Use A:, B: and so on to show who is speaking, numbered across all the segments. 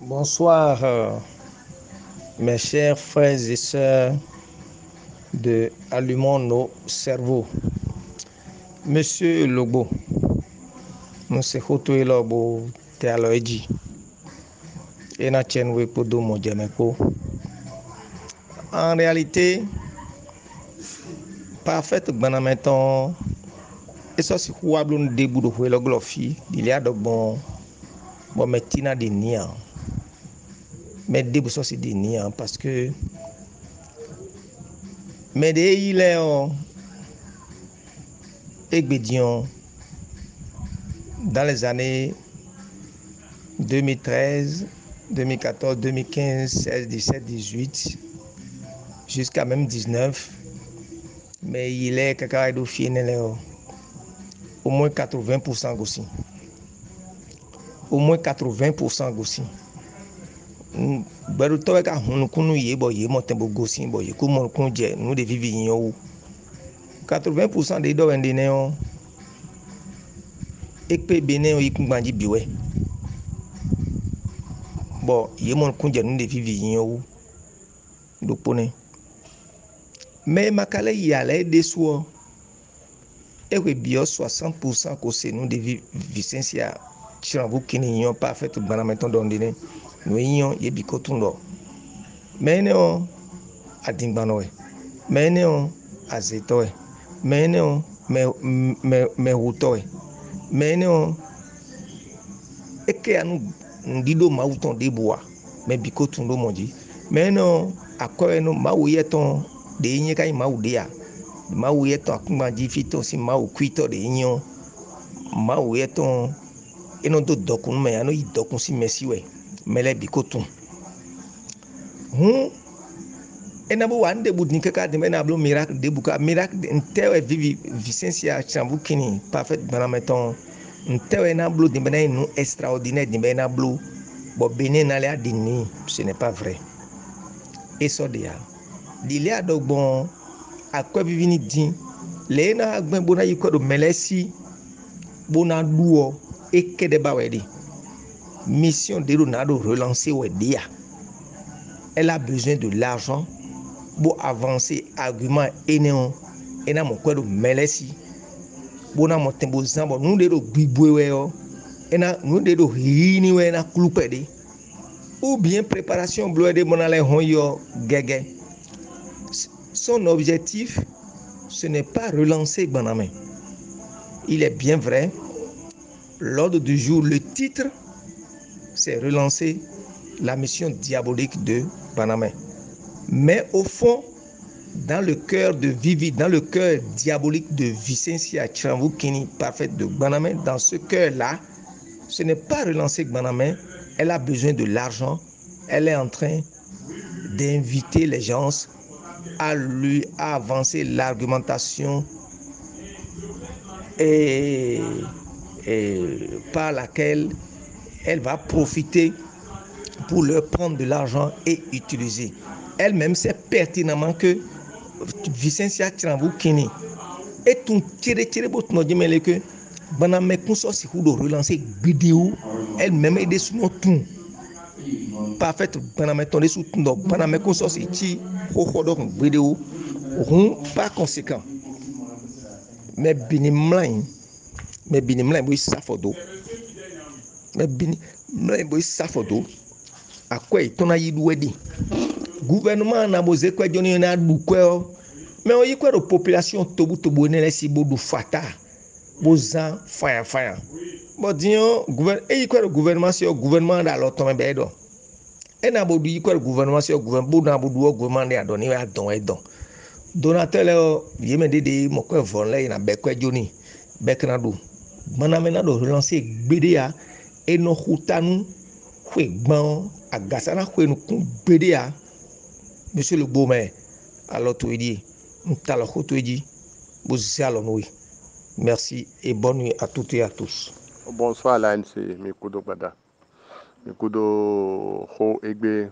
A: Bonsoir, mes chers frères et sœurs de Allumons nos cerveaux. Monsieur Lobo, nous sommes tous Lobo Théologie. Et na tienne we podo mo jameko. En réalité, parfait gbanameton et ça si huablon debu do huelo glofi, il y a de bon metina de nia. Mais debu ça c'est de nia parce que mais de il est Egbedion dans les années 2013, 2014, 2015, 16, 17, 18, jusqu'à même 19. Mais il est au moins 80% aussi. Au moins 80% aussi. Baru towe ka hunu kunu ye bo ye mo tembo gosi bo ye ko mo kun je nu de vivi yin 80% de do wende ne o ekpe bene o ikun gbanji biwe bo ye mo kun je nu de vivi yin o do pone mais makale yale de so e we bio 60% ko se nu de Vicencia Chirambu kini yin parfait gbanameton do ndine no yin ye bi ko tun do mais ne o adingbano e mais ne o azeto e mais ne o me huto e mais ne o eke anu ndido mauton de boa mais bi ko tun do moji mais no akore no mawu yeton de yin kai mawu de ya mawu yeton akunba ji fito si mawu kwito de yin mawu yeton eno do dokun me anu idokun si mesi we mele bi ko tun enabo wa nde budni kaka de mena blo miracle de buka miracle ntewe vivi Vicencia Chirambu kini parfait gbanameton ntewe na blo de mena nu extraordinaire de mena blo bo bene na le adini ce n'est pas vrai et so de ya dile adogbon akwa vivi ni din le na agben bona yiko do melesi bona duo ekede ba wedi mission de Ronaldo relancer wedia elle a besoin de l'argent pour avancer argument ena mo kwedo melesi bona mo tembo zambo nu de do gbigboe o ena nu de do hini we na klupede ou bien préparation bloé de monale honyo gege. Son objectif ce n'est pas relancer Baname. Il est bien vrai, l'ordre du jour, le titre, c'est relancer la mission diabolique de Baname. Mais au fond, dans le cœur de Vivi, dans le cœur diabolique de Vicencia Chirambu Kini, parfaite de Baname, dans ce cœur-là, ce n'est pas relancer Baname, elle a besoin de l'argent, elle est en train d'inviter les gens à lui avancer l'argumentation et par laquelle elle va profiter pour leur prendre de l'argent et utiliser. Elle-même sait pertinemment que Vicencia Chirambu Kini est un tiré botno dimele que Baname kunso si hudo relancer vidéo elle-même est des sous tout parfait Baname ton des sous tout Baname kunso si ti ho vidéo par conséquent mais binimlain boy safodo mais binimlain boy safodo akwa itona yidu wedi gouvernement na boze kwa joni na dukwe mais on yikwa do population tobu ne lesi bodu fata bozan fire bon dio gouvernement si gouvernement da lo ton be do e na bodu yikwa gouvernement si gouvernement bodu na bodu gouvernement ya do ni ya don donateur yeme dede mo ko vonle na be kwa joni be kana do Baname na do relancer gbede ya eno hutanu kwe gbon agasana kwe nu kun gbede ya monsieur le Beaumaire alors tu dis m'talo tu dis vous allons merci et bonne nuit à toutes et à tous.
B: Bonsoir l'ANC mikudo bada mikudo ho egbe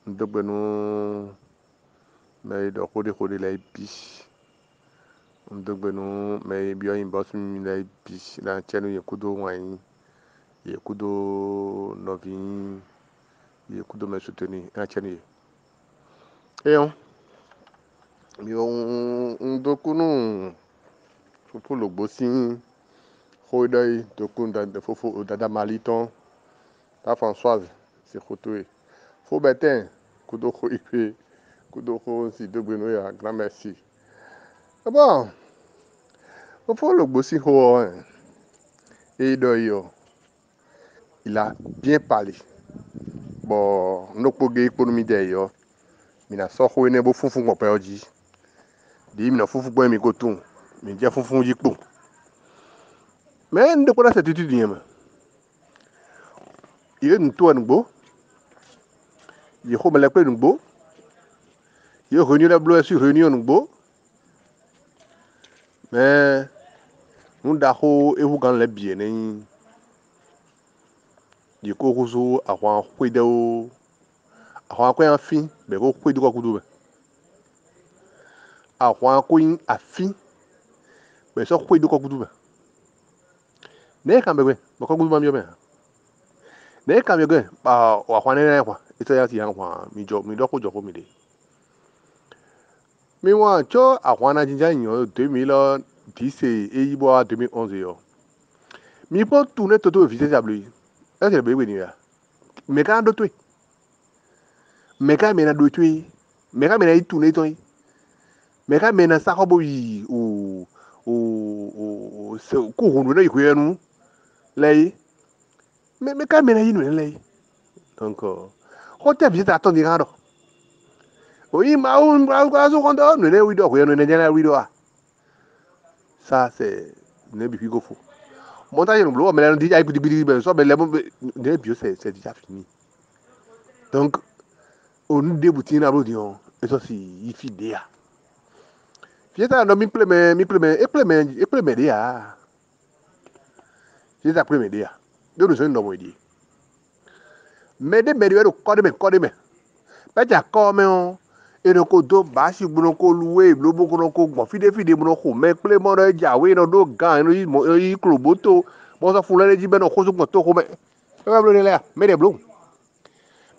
B: ndogbenu mais do khodi lay bis ndogbenu mais biyo imboss mi lay bis na chenu yekudo wani il kudo novi il kudo me soutenir un cheni et on dokunu pour le bossin Rodai dokun de fofo dada maliton ta Françoise c'est khotoé faut betin kudo ko ipe kudo ko si de Bruno ya grand merci bon faut le bossin ho et d'ailleurs il a bien parlé bon no poge économie d'ailleurs mina so ko ne bo funfun ko pe oji di mina funfun bo mi ko tun mi je funfun ji po mais ndo ko la certitude yema il nto ngbo il ko mele pe ngbo il réunion la blo sur réunion ngbo mais nous da ho e hu gan le bien ni di ko kuzu àwọn kwede o àwọn akwen afin be ko kwedu ko kudu be àwọn akwen afin be so kwedu ko kudu be ne kan be ko kudu ma mi o be ne kan be ba wa kwa ne kwa ito ya ti yan kwa mi do ko joko mi de mi wa cho àwọn na jinja yan 2010 e yibo 2011 yo mi po tourner toto visiter tableau est ce que be we ni ya me kan do to me kan me na do to me kan me na tourner to me kan me na sa ko bo yi o se ko hunu na iko yenu lei me kan me na yinu lei donc hotel visite attendre ngado o yi ma un bra so kondo ne wi do ko yenu ne jana wi do ça c'est ne bi go fo montage no blo me na di ay gudi bidi be so be le ne bio c'est déjà fini donc on débouti na rodion et ça si il fi dia fieta no mi pleme dia fieta pleme dia do no so no mo di me de me do ko de me be ja ko me o eno ko do ba si gbuno ko luwe lo bo ko gbon fide mo ko me ple mo re jawe no do gan no yi kloboto mo so fun le ji be no ko so gbon to ko me e ba blo le ya me de blo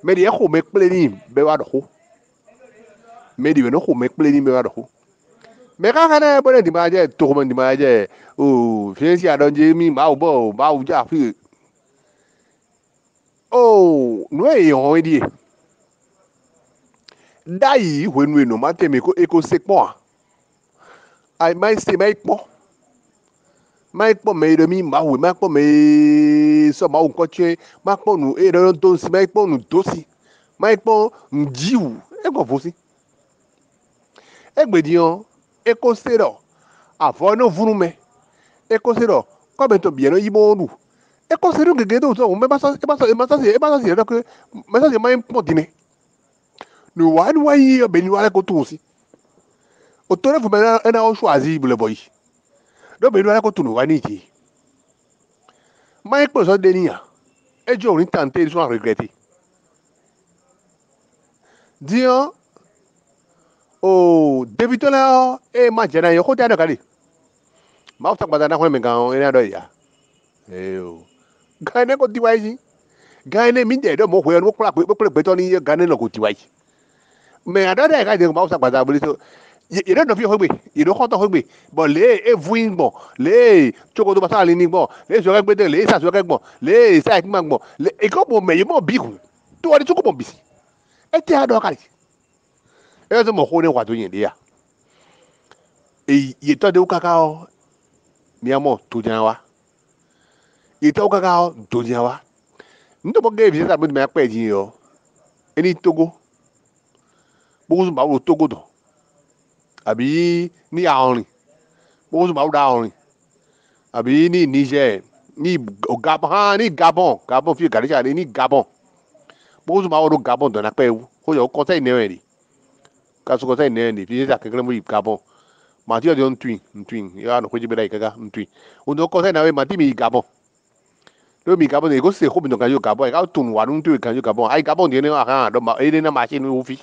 B: me de ko me ple ni be wa do ko me de no ko me ple ni be wa do ko me ka kana bo di ma je to ko di ma je o fi si adon je mi ma o ja fi o no e yon di dai when we no mate me ko eko sekpo ai mai se mai po me de mi ma we mai po me so ma ko che ma po nu e do to si mai po nu to si mai po njiu e ko fo si e gbe dion e ko se do afo no vunu me e ko se do ko be to bien no yibo nu e ko se do gege do so me ba so si do ko me so si mai po dine no one way be ni wala ko to si o to re fu me na o choisi bu le boy do be ni wala ko to no wa ni ti mai po so de ni ya e jo ni tenter so regretter dion o debito la e ma jena yo ko ta do kali ma o ta gba na ko me gan e na do ya e o ga ne ko tiwa yi ga ne mi de do mo ko yo mo kula to ni ga ne lo ko tiwa yi me ada de ga de ma o ta gba buli so ye do no fi ho gbe ye do ko to ho gbe bo le e vuin bon le choko do ba sa ni bon le so ga gbe de le sa so ga gbon le sa ki ma gbon le e ko bo me ye mo bi ku to wa di choko bo bi e ti ado kali e so mo ko ne wa to yin de ya e ye to de ukaka o mi amo to jan wa ye to ukaka o to jan wa ndo bo ge bi sa bo me pe jin yo eni Togo bo so ba wo Togo do àbí ní àárín bó so ba wo da àárín àbí ní Niger ní Gabon fi Galicia ní Gabon bó so ba wo do Gabon do na pe wu ko yo ko sai ne ri ka so ko sai ne ni fi sa kekele mo Gabon ma ti o de ntwin ya no ko ji be dai kaka ntwin o do ko sai na we ma ti mi Gabon do mi Gabon e go se ko bi no kan yo Gabon e ka tun wa nu tu kan yo Gabon ai Gabon de ne aka do ma e ne na ma chi nu fi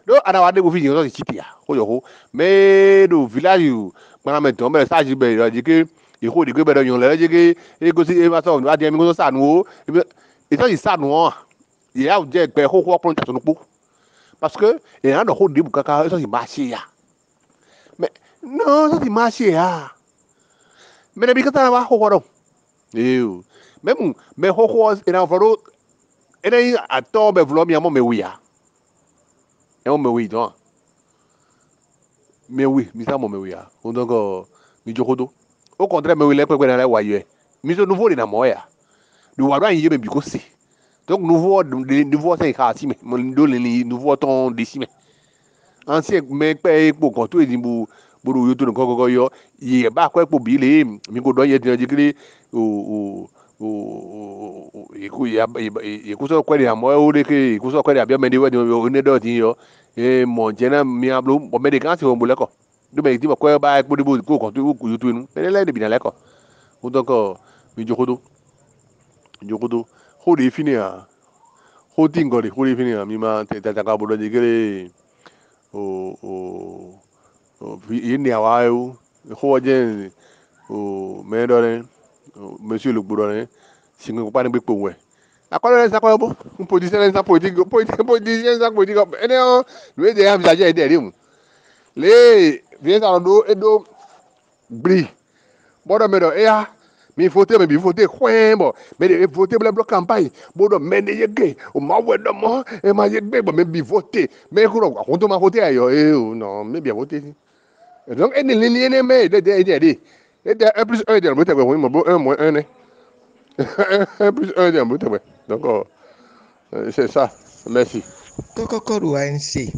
B: do ana wa de go fi yo so ti ya ko yo ho me do village you mana me to me sa ji be ro ji ke il faut dire que ben yon là que et que si va ça on va dire mais ça nous et ça il ça nous il y a dire que ho ho prendre ton pou parce que il y a no ho dit kaka ça c'est marché ya mais non ça c'est marché ya mais depuis que ça va ho ho même mais ho ho et en faro et à temps ben vouloir mi amo mais oui ya et on me oui donc mais oui mi ça mo mais oui ya donc mi jokodo au contraire mais oui les quoi dans la waye mi so nouveau na moya du wa ran yebe bi ko si donc nouveau c'est kasi mais mon do le nouveau ton décimé ancien mais pe epo kan to edin bu yo to nko yo ye ba ko epo bi le mi ko do ye tin jikiri o iku ya iku so kwere amo o de ke iku so kwere abia me de we o ne do tin yo e mo jena mi ablo o me de kan se o mo leko do me ti ko ba epo de bu ko kan to ku yo to nu me le de bi na leko o donc mi jokodo ho de fini a ho tingo de ho de fini a mi ma te ta ka bo do jikiri o yini awayo ho je o me do le monsieur le bourron singo pa ni be po we akọrọ sa ko bo un position sa politique position sa politique ene o we de am sa je de ri mu le bien sa do edo bri bodo me do ya mi voter me bi voter kwen bo me de voter bloc campagne bodo me de yege o ma we do mo e ma yege bo me bi voter me ko ro ko to ma voter ayo non me bien voter donc ene ni ene me de et 1 + 1 de mo te we mo 1 - 1 ne 1 + 1 de mo te we donc c'est ça merci
A: Koko do ANC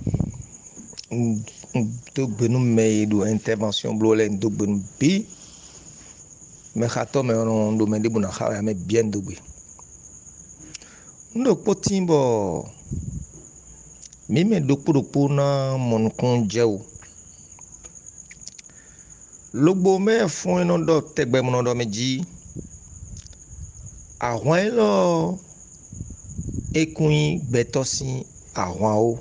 A: do gbenu me do intervention blo le do gbenu bi me khato me on do me de buna khawa me bien do gbe ndo potimbo mi me do purupu na mon kun jewu logbo me fun ino do tegbe mo do meji àwọn lo ekun gbetosin àwọn o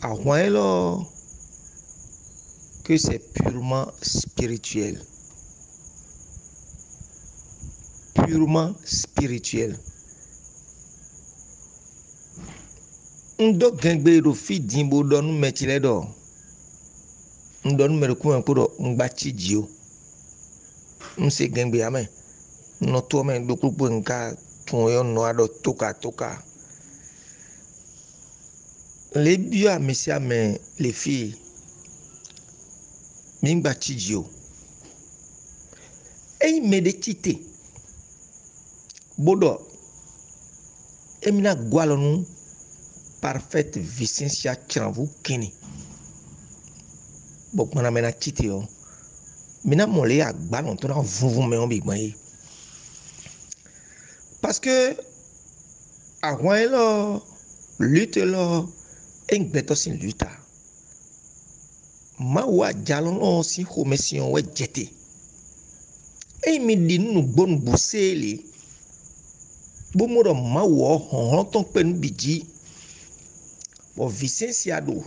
A: àwọn lo que c'est purement spirituel ndo gengbe do fi dimbo do nu metile do ndo nu meruku en ko do ngba chijio nse gengbe ame no to me do kupo nka tun yo no ado toka les bio amisia mais les filles mingba chijio e meditite bodo emina gwalonu parfaite vicencia chanvu kini bokmana mena chite yo mina mole agbalon to na vunvun me on bi gban yi parce que àwọn lo lutte lo engbeto sin luta ma wa jalon o si homesion we jete e mi di nu gbonu busele bo mo do ma wo hon ton pe nu biji bo vicencia do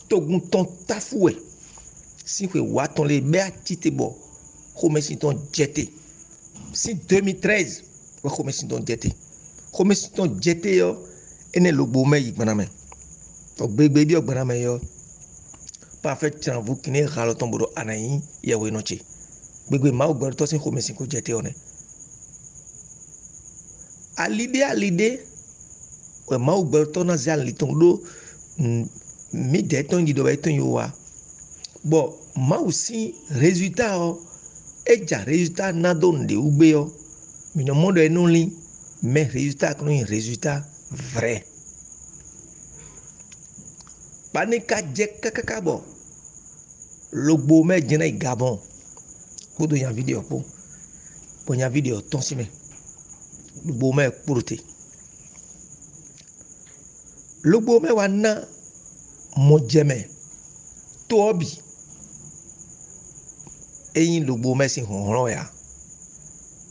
A: togun ton tafuwe si we wa ton le be atite bo homesion ton jete si 2013 we homesion ton jete yo ene logbo me yigbana me to gbegbe bi ogbana me yo parfait chanvu kini halo ton bodo anayin yewe noche gbegbe ma ogbo to sin homesin ko jete one alide we ma ogbo to na zal liton do mi de ton gido ba ton yo wa bo ma aussi résultat o eja résultat na don de ugbe yo mi no modo enuli mais résultat ko un résultat vrai panika je kakaka bo logbo me jina Gabon bodo yan video po bo yan video ton si me logbo me puruti logbo me wana mo jeme to obi eyin logbo me si honron ya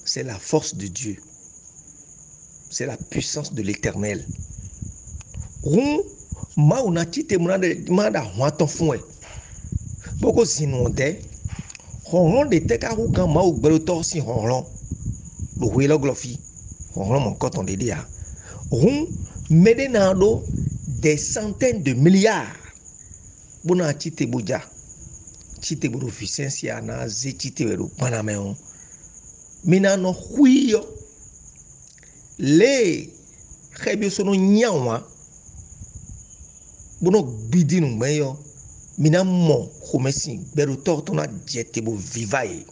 A: c'est la force de Dieu, c'est la puissance de l'Éternel. Ma una chite muna de manda hwaton fun e boko ko zinonde honron de te ka ku kan ma ugbero to si honron lo huelo glofi honron mon coton de dia hum mede na do des centaines de milliards bona chite buja chite buru vicencia na ze chite buru panameo mina no huio le khebe sono nyawa bono bidinu meyo mina mo khomesi beru tortona jete bo vivaye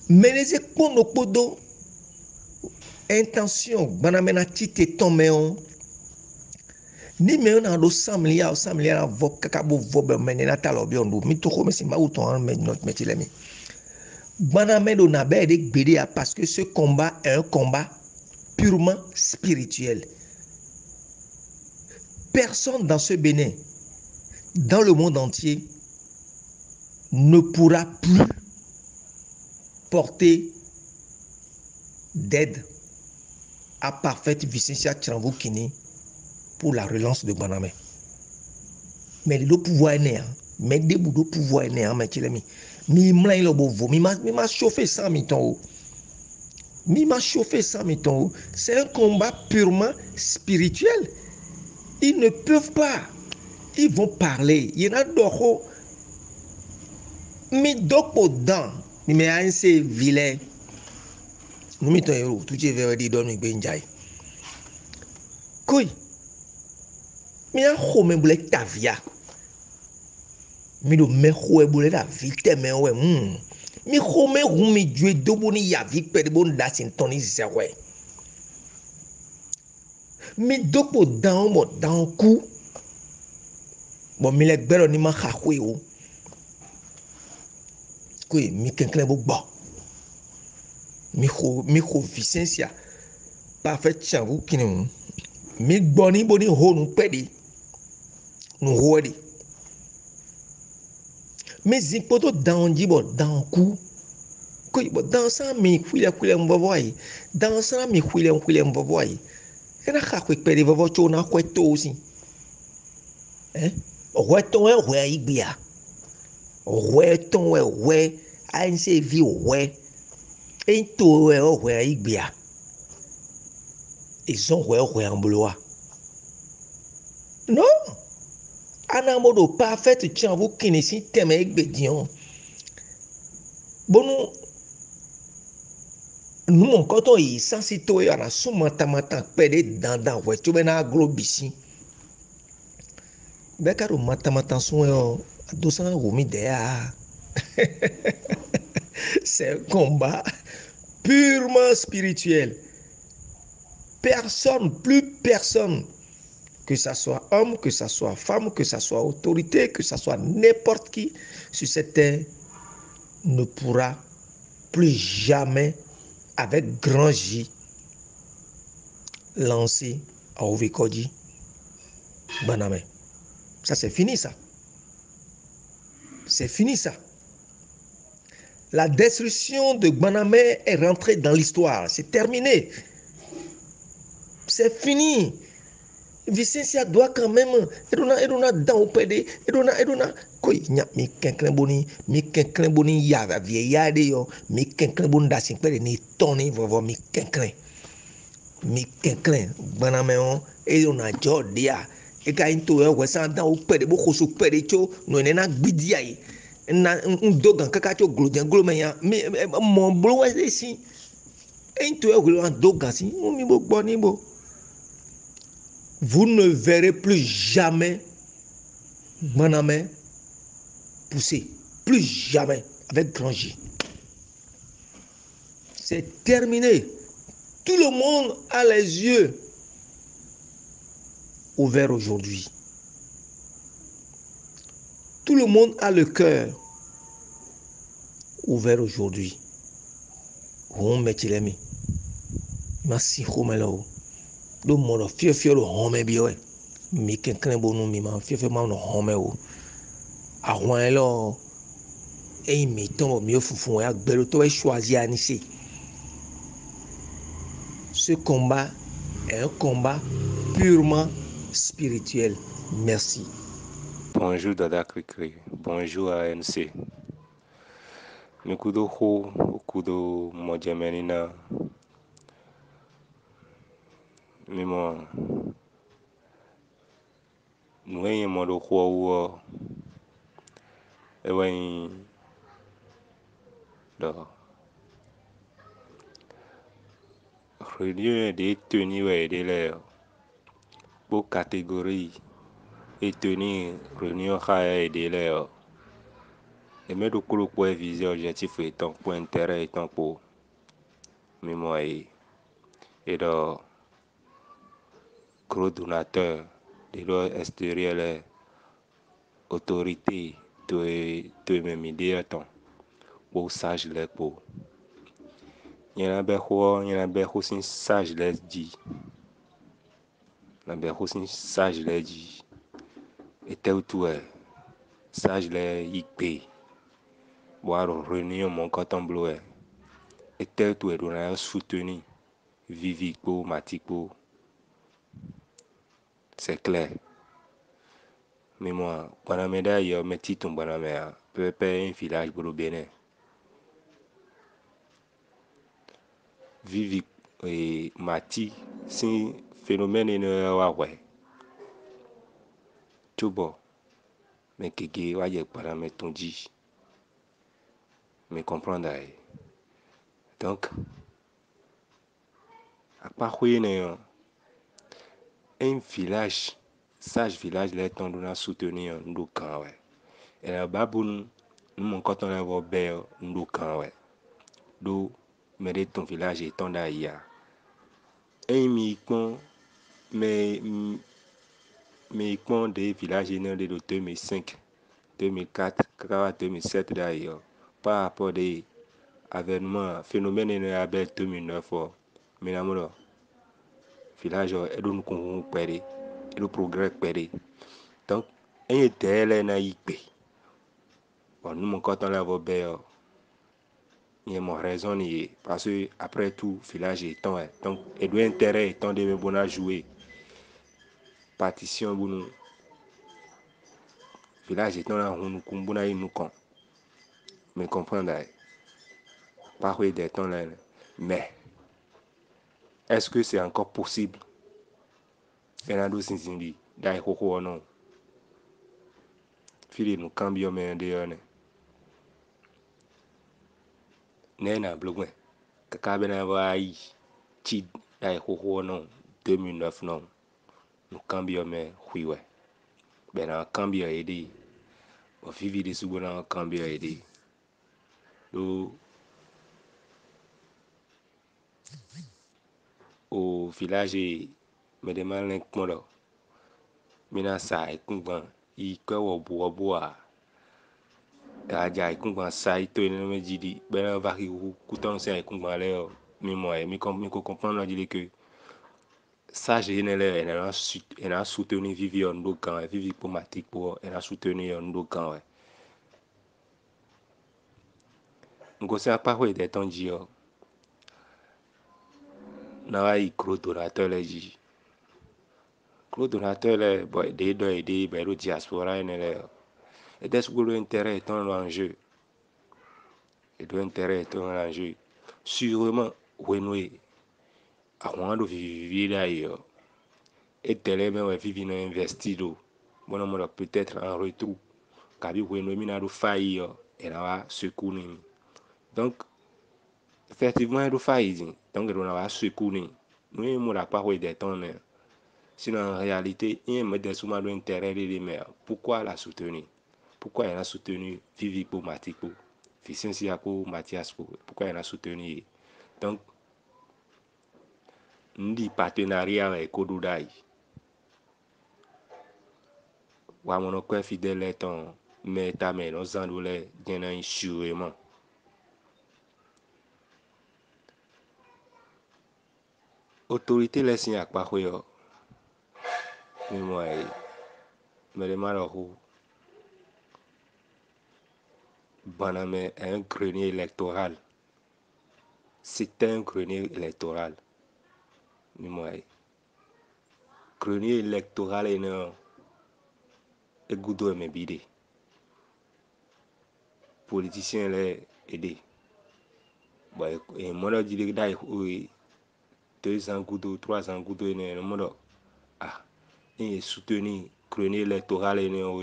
A: meneze kono podo intention banamena chite tomeo ni me na do 100 milliards vo kakabo vo be menena talobi ondo mi to khomesi ma uton me not metilemi banamedo na be de gbede parce que ce combat est un combat purement spirituel. Personne dans ce Bénin, dans le monde entier, ne pourra plus porter d'aide à parfaite Vicencia Tchambou Kini pour la relance de Banamé. Mais le pouvoir est né, mais des bouts de pouvoir est né, mais qu'il a mis. Mi m'a chauffé 100 mitons. Mi m'a chauffé 100 mitons. C'est un combat purement spirituel. Ils ne peuvent pas. Ils vont parler. Il y en a d'autres. Mi dopo dan. Mi me a se vilain. Nous mettons héros. Tout est vers dit donne benjai. Koi. Mi a home boule tavia. Mi do me hoe boule la vite me we. Mi home rumi due doboni ya vite pe de bon dasin toni zewe. Mi dopo dan mo dan ku. Bon mi le gbero ni ma khakwe o. Koi mi kenkle bo gbo. Mi ko Vicencia parfait Tchambou Kini. Mi gbo ni boni ho nu pedi. Nu ho di. Mais zimpoto dans jibo dans coup koi bo dans ça mi kwile mboboy dans ça mi kwile mboboy ena kha kwek pede bobo chona kweto aussi weton we igbia weton we anse vi we ento we igbia ils ont we en blois non anamodo parfait Tchambou Kini si teme egbedion bonu nous mon coton yi sansi to ya na sumata mata pede dandan we to bena globisi be ka ro mata sun yo 200 romi de a c'est un combat purement spirituel. Plus personne, que ça soit homme, que ça soit femme, que ça soit autorité, que ça soit n'importe qui sur cette terre, ne pourra plus jamais, avec grand J, lancer à Ovikodi Banamé. Ça, c'est fini, ça. C'est fini, ça. La destruction de Banamé est rentrée dans l'histoire. C'est terminé. C'est fini. Vicencia doit quand même edona dans au PD edona koi nya mi kenklen boni ya vieilla de yo mi kenklen bon da sin pede ni toni vovo mi kenklen Banamé on edona jodia e ka into e we san dans au PD bo khosu PD cho no nena gbidia yi na ndogan kaka cho glodian ya mi mon blo we si into e we ndogan si mi bo gbo ni bo. Vous ne verrez plus jamais Banamé pousser. Plus jamais. Avec grand J. C'est terminé. Tout le monde a les yeux ouverts aujourd'hui. Tout le monde a le cœur ouvert aujourd'hui. On met il aimé. Merci, Romelo. Do mono fio lo home bi we mi kenklen bonu mi ma fio ma no home o àwọn lo e mi ton mi o funfun ya gbero to e choisir anisi. Ce combat est un combat purement spirituel. Merci.
C: Bonjour Dada Cricri, bonjour ANC. Mikudo ho, ukudo mojemenina. Mimo, nuenye modo ho ewen do. Réunion de tenue de l'air. Pour catégorie et tenir réunion et de l'air. Et mettre au cours pour viser objectif étant pour intérêt étant pour mémoire et de gros donateur de leur extérieur autorité de même idée temps pour sage les pour y en a aussi sage les dit la aussi sage les dit et tel tout est sage les IP voir réunion mon coton bleu et tel tout est donné soutenu vivico matico c'est clair. Mais moi, pendant mes d'ailleurs, mes titres pendant mes peu un village pour le Bénin. Vivi et Mati, c'est phénomène ouais. Tout bon. Mais que ouais pendant mes ton dit. Mais comprendre. Donc, à part un village, sage village, les temps de soutenir nous quand ouais. Et là, baboun, nous mon quand on a vu belle, nous quand ouais. Do, mais ton village est en d'ailleurs. Un mi-con, mais des villages nés de 2005, 2004, 2007 d'ailleurs, par rapport des événements, phénomènes en 2009, mais là, village est nous qu'on perd, et le progrès perd. Donc, un était là na IP. Bon, nous mon coton là va bien. Il y a mon raison parce que après tout village est temps, donc il doit intérêt étant de bon à jouer. Partition pour nous. Village étant là, on nous con. Mais comprendre, pas des temps là. Mais, est-ce que c'est encore possible? Fernando Sinzindi, d'ailleurs, ou non? Fili nous cambions, mais en dehors. Nena, bloqué. Kakabena va y chi, d'ailleurs, ou non? 2009, non. Nous cambions, mais oui, ouais. Ben, on cambio aidé. On vit des sous on cambio aidé. Donc, au village, me demande un peu. Mina sa ikungan ikwe wo boa aja ikungan sa ito ene me jidi bena vaki kuton se ikungan le mi mo mi comprendre dire que ça j'ai elle a soutenu Vivian Dokan Vivi Pomatique pour elle a soutenu Dokan ouais ngo se pas ouais des temps dio na wa ikro donateur le ji Claude donateur le boy de do aider be ro diaspora ene le et des gros intérêt étant l'enjeu et de intérêt étant l'enjeu sûrement renouer à moins de vivre d'ailleurs et tel même vivre investi do bon on peut-être en retour kabi renouer mina do faillir et là secours donc effectivement do faillir donc on va secours nous on n'a pas des temps sinon en réalité il y a des souvent d'intérêt de mais pourquoi la soutenir pourquoi elle a soutenu Vivi pour Matiko Vicence pour Mathias pourquoi elle a soutenu donc ndi partenariat avec Kodudai wa mono kwa fidèle ton mais ta mais nos andole gena sûrement autorité laisse y a pas quoi mais moi me demande baname un grenier électoral c'est un grenier électoral mais moi grenier électoral est non et Goudo et Mebide. Politiciens les aider. Bon, et moi, je dis que 2 ans Goudo, 3 ans Goudo, et le monde et soutenir chronique électorale et nous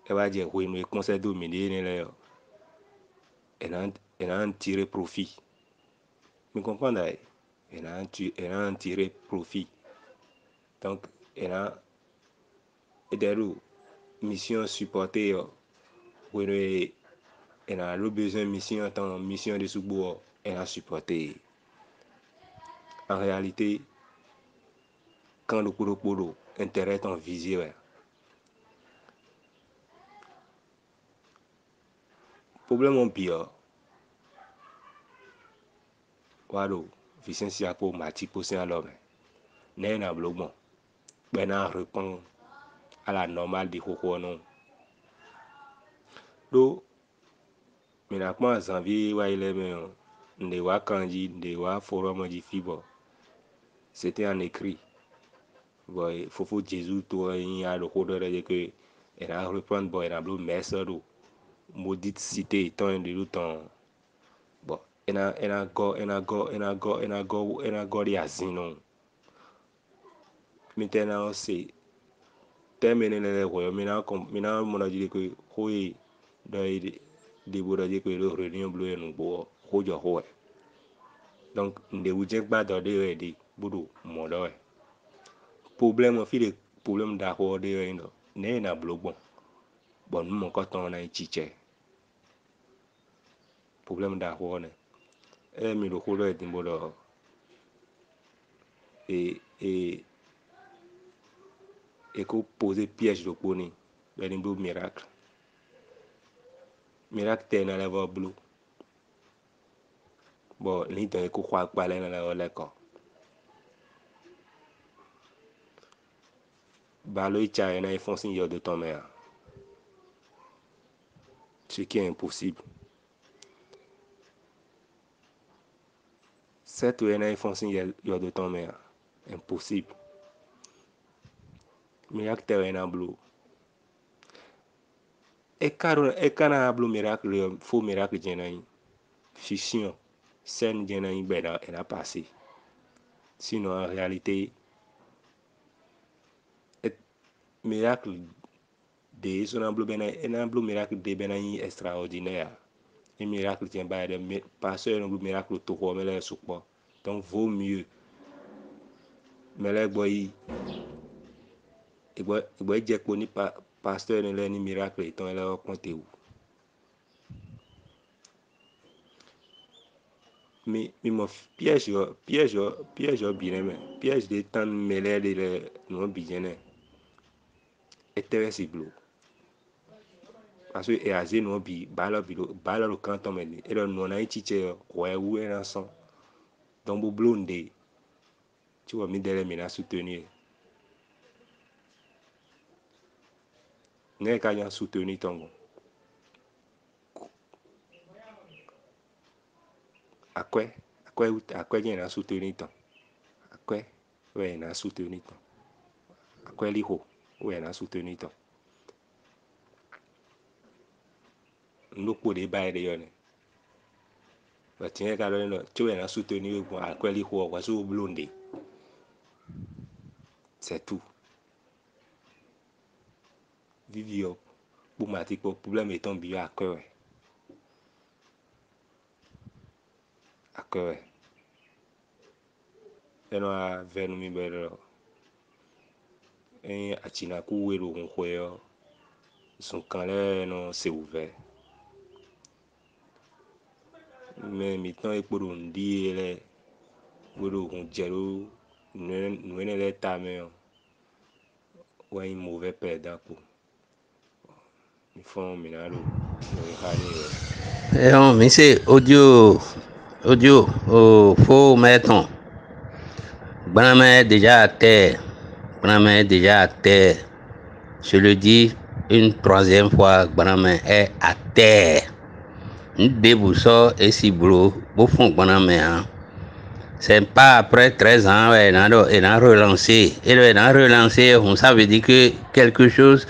C: elle va dire oui le conseil dominé elle a en tiré profit. Vous comprenez? Elle a en tiré profit. Donc elle a des mission supportée elle a le besoin mission de sous-bois elle a supporté. En réalité quand le polo intérêt en visée problème en pire wado Vicentia pour Mati pour c'est l'homme n'est un bloc ben on répond à la normale des coco non do mais là moi janvier ouais il est mais de wa kanji de wa forum du fibre c'était en écrit bon faut Jésus toi il y a le code de que elle a reprendre bon elle a bleu messe do maudite cité étant de temps bon elle a go yazino maintenant c'est terminer les royaumes maintenant mon a dit que oui des bourradiers que le réunion bleu nous bois rojo donc de vous dire pas dans des aider boudou mon problème fait problème d'accord de rien n'est na bleu bon nous mon quand on a chiché problème d'accord et mi le couleur est bon et qu'on poser piège de poni ben un miracle t'es dans la voie bleu bon l'inter qu'on croit pas là dans la corps balo icha na font signe de ton mère ce qui est impossible cette na font signe de ton mère impossible miracle t'es dans bleu et quand on bleu miracle faux miracle général fiction scène général ben elle a passé sinon en réalité miracle de son bleu miracle de ben extraordinaire un miracle tient pas de passer un miracle tout comme les support donc vaut mieux mais les boy et dire qu'on n'est pas pasteur dans les miracles et ton là compter où mais mon piège bien mais piège de temps mêlé de non bien intéressable parce que et azé non bi bala le canton mais et non a chiche ouais où est ensemble donc bu blonde tu vois mi délai mina soutenir n'est qu'à soutenir ton à quoi bien à soutenir ton à quoi ouais na soutenir ton à quoi liho ouais na soutenir ton nous pour des bails de yone bah tiens qu'à le tu ouais na soutenir à quoi liho quoi sous blonde c'est tout vivio pour matique problème est tombé à cœur et non à vers nous mi belo et à china ku wero on khoyo son quand là non c'est ouvert mais maintenant et pour on dit les wero on jero nous les tamé ouais un mauvais perdant pour il faut minalo
D: Et on mais c'est audio faut mettre Baname déjà à terre. Je le dis une troisième fois, Baname est à terre. Nous déboussons et si bro, au fond Baname hein. C'est pas après 13 ans, il a relancé. Et il a relancé, ça veut dire que quelque chose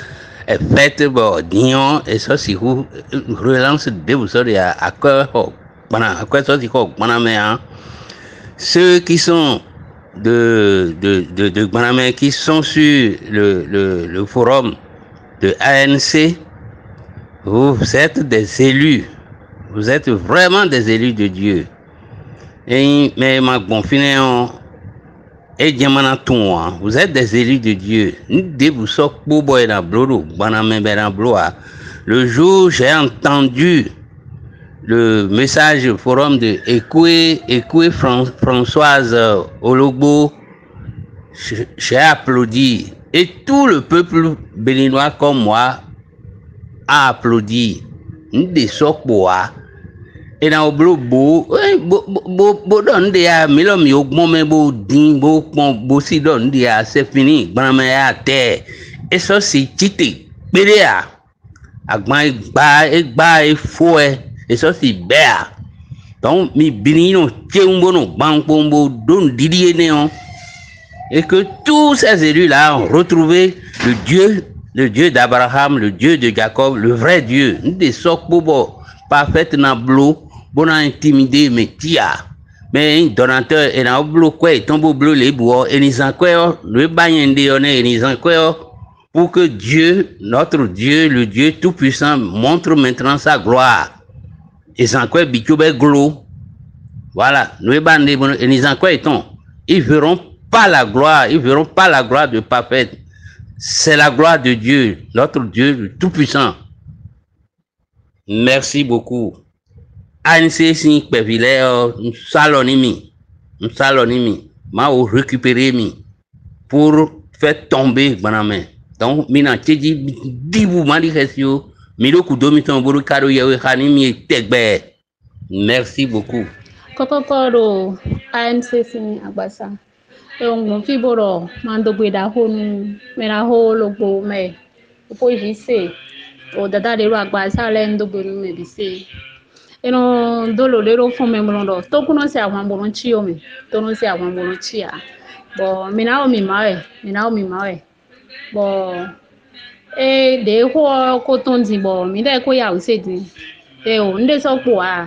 D: est fait, bon, disons, et ça, si vous relancez de vous sortir à quoi ça, c'est quoi, ceux qui sont de Banamé, qui sont sur le forum de ANC, vous êtes des élus. Vous êtes vraiment des élus de Dieu. Et mais ma bon finéon et diamana toua, vous êtes des élus de Dieu. Le jour où j'ai entendu le message forum de Ekoué Françoise Ologbo, j'ai applaudi et tout le peuple béninois comme moi a applaudi. Et dans le bo donne des milom yo moment bo din bo si donne des c'est fini baname à terre et ça c'est tité pédéa agba e fou et ça c'est béa donc mi binino tchembono bankombo don didier néon et que tous ces élus là ont retrouvé le Dieu d'Abraham, le Dieu de Jacob, le vrai Dieu des sok bobo parfait na bleu bon intimidé mais tia mais donateur et na bleu quoi tombe bleu les bois et les encore le bagnende on et les encore pour que Dieu, notre Dieu, le Dieu tout puissant montre maintenant sa gloire et encore bitoube glo voilà nous bande et les encore étant ils verront pas la gloire de parfait, c'est la gloire de Dieu, notre Dieu le tout puissant. Merci beaucoup. ANC si pevile salonimi m'a récupéré pour faire tomber baname. Donc mina tedi dibu mali resio milo kudomi ton buru kado yewe khanimi tegbe. Merci beaucoup.
E: Kokokoro ANC si abasa. On fiboro mando guida honu mera holo bo me. Poi jise o dada de abasa lendo buru me bise. Eno dolo lero fome mlondo to kuno se awon bono chi o mi to no se awon bono chi a bo mina o mi mawe bo de ho ko tonzi bo mi de ko ya o se di o nde so po a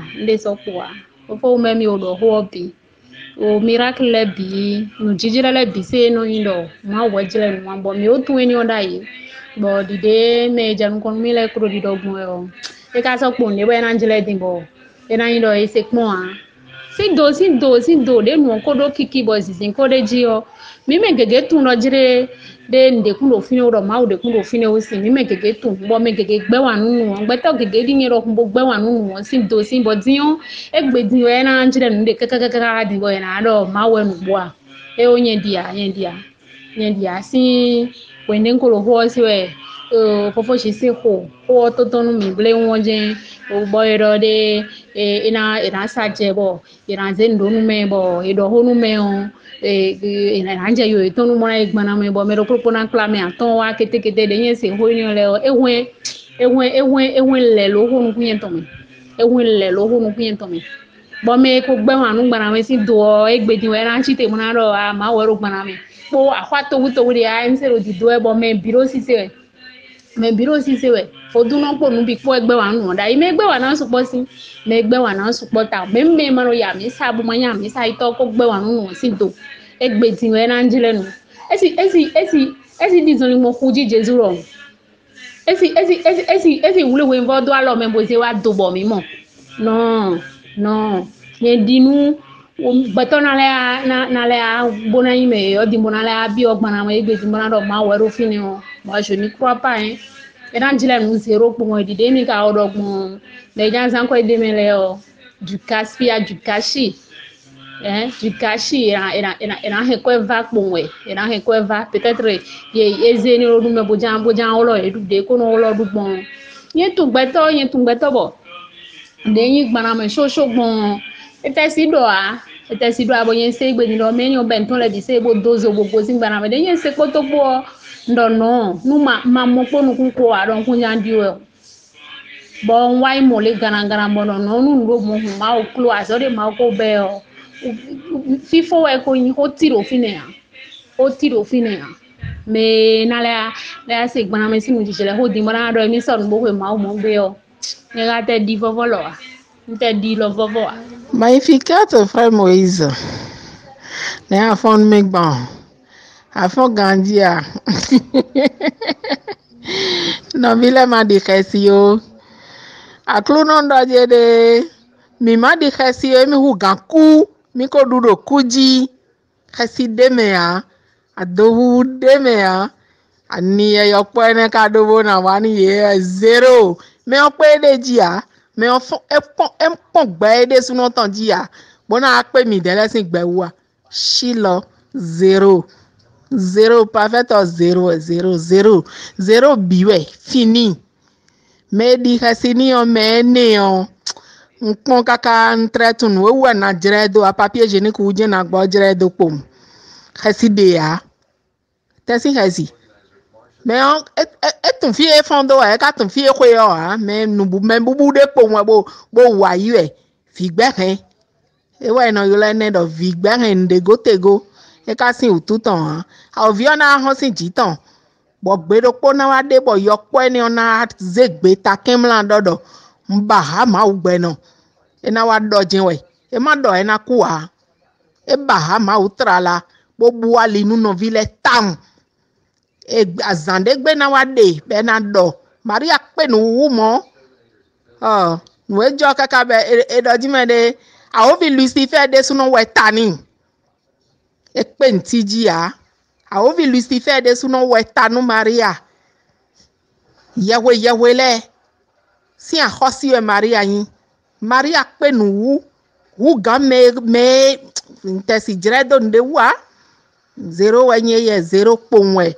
E: o fo me mi o do ho bi o miracle bi no jijira le bi se no yindo ma wajire no bo mi o tun eni onda yi bo dide me jan kon mi le kro di dogun o e ka so po ne we na njile din bo e na yindo e se pon a si do de no ko do kiki bo zin ko de ji o mi me gege tun lo jire de nde kun do fini o ma o de kun do fini o si mi me gege tun bo me gege gbe wa nunu o gbe to gege di yin ro kun bo gbe wa nunu o si bo dion e gbe di we na njile nu de kaka di bo e na do ma we nu bo a e o yen dia si we nden ko lo ho si we fofo shi se ho to tonu mi ble won je o boyro de ina saje bo ina zendo nu me bo edo honu me o ina anje yo tonu mo na igbana me bo me ro propona clame aton wa kete de yen se ho ni le ewen le lo honu kun yen to me bo me ko gbe wa nu gbana me si do egbedi we na chite mo na ro a ma we ro gbana me po akwa to de a nse ro di do e bo me biro si se we odun no po nu bi po egbe wa nu da ime egbe wa na supo si me egbe wa na supo ta me ma ro ya mi sa bu ma ya mi sa ito ko gbe wa nu si do egbe ti we na njile nu esi di zoni mo kuji Jesu ro esi wule we nvo do alo me bo se wa do bo mi mo no ye dinu bato na le bona ime o di bona le bi ogbana mo egbe ti bona do ma we ro fini o moi je n'y crois pas hein et dans jila nous zéro pour moi di mi ka odogbon les gens encore de me le du caspia du cachi du cachi et he ko va pour we et he ko va peut-être ye ezeni ro me bojan olo e de ko no olo du bon ye tun gbeto bo de yin gbana me so gbon ete si do abo yen se gbe ni lo me ni o ben ton le di se bo dozo gbogbo si gbana me de yen se ko to po no nu ma mo po nu kun ko aron kun yan di o bo wai mo le gana mo no nu ro mo ma o klo aso de ma ko be o fifo e ko yin ho tiro fine ya o tiro fine ya me na la se gbana me sinu jile ho di mara do mi so bo we ma o mo be o ne ga te di vovolo a te di lo vovo a
F: Magnificat, frère Moïse. Ne a fond me bon. A fond gandia. No vile ma di kesio. A klunon do je de mi ma di kesio mi hu ganku mi ko dudo kuji kesi demea a dohu demea ani yo pene ka dobo na wani ye zero me o pe de jia me o fon e pon gbe de sunu tan jia bona pe mi de lesin gbe wa shilo zero parfait zero biwe fini me di hasini o me ne o npon kaka ntretun we na jredo a papier génique ou je na gbo jredo pom haside ya tesi hasi me on etun fi e fondo e ka tun fi e ko yo ha me nubu me bubu de pom bo wa yu e fi gbe kan e wa no yo le ne do fi gbe kan de go tego e ka sin ututan ha a vi ona ho sin jitan bo gbe do po na wa de bo yo po ni ona zegbe ta kemla dodo mba ha ma ugbe no e na wa do jinwe e ma do e na ku ha e ba ha ma utrala bo bu ali nu no vile tam e azande gbe na wa de be na do maria pe nu wu mo we jo kaka be e do jime de a o vi Lucifer de sunu we tani e pe ntiji ya a o vi Lucifer de sunu we tanu maria yewe le si a hosi we maria yin maria pe nu wu ga me ntesi jredo nde wa zero wenye ye zero ponwe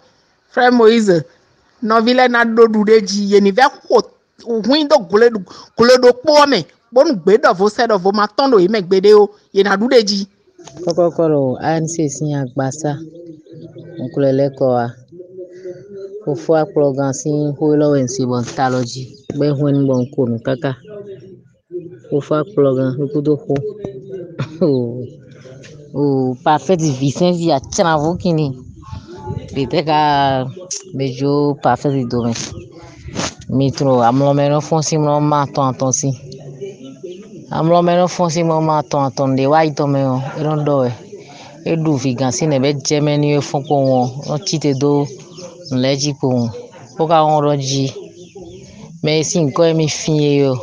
F: frère Moïse no vile na do dude ji ye ni ve ko huin do guledo po me bon gbe do vo se do vo ma ton do me gbede o ye na dude ji
G: kokokoro ANC sin agbasa nkulele ko a fofo aplogan sin hoilo wen si bon taloji be hun bon ko nu kaka fofo aplogan kudo ko o parfait vicen via travo kini biteka bejo parfait do me mitro amlo meno fonsi mo ma ton si amlo meno fonsi mo ma ton de wa ito me o erondo e du figan si ne be Germany e fon ko won o chite do nleji ko won o ka won roji me si nko e mi fin e yo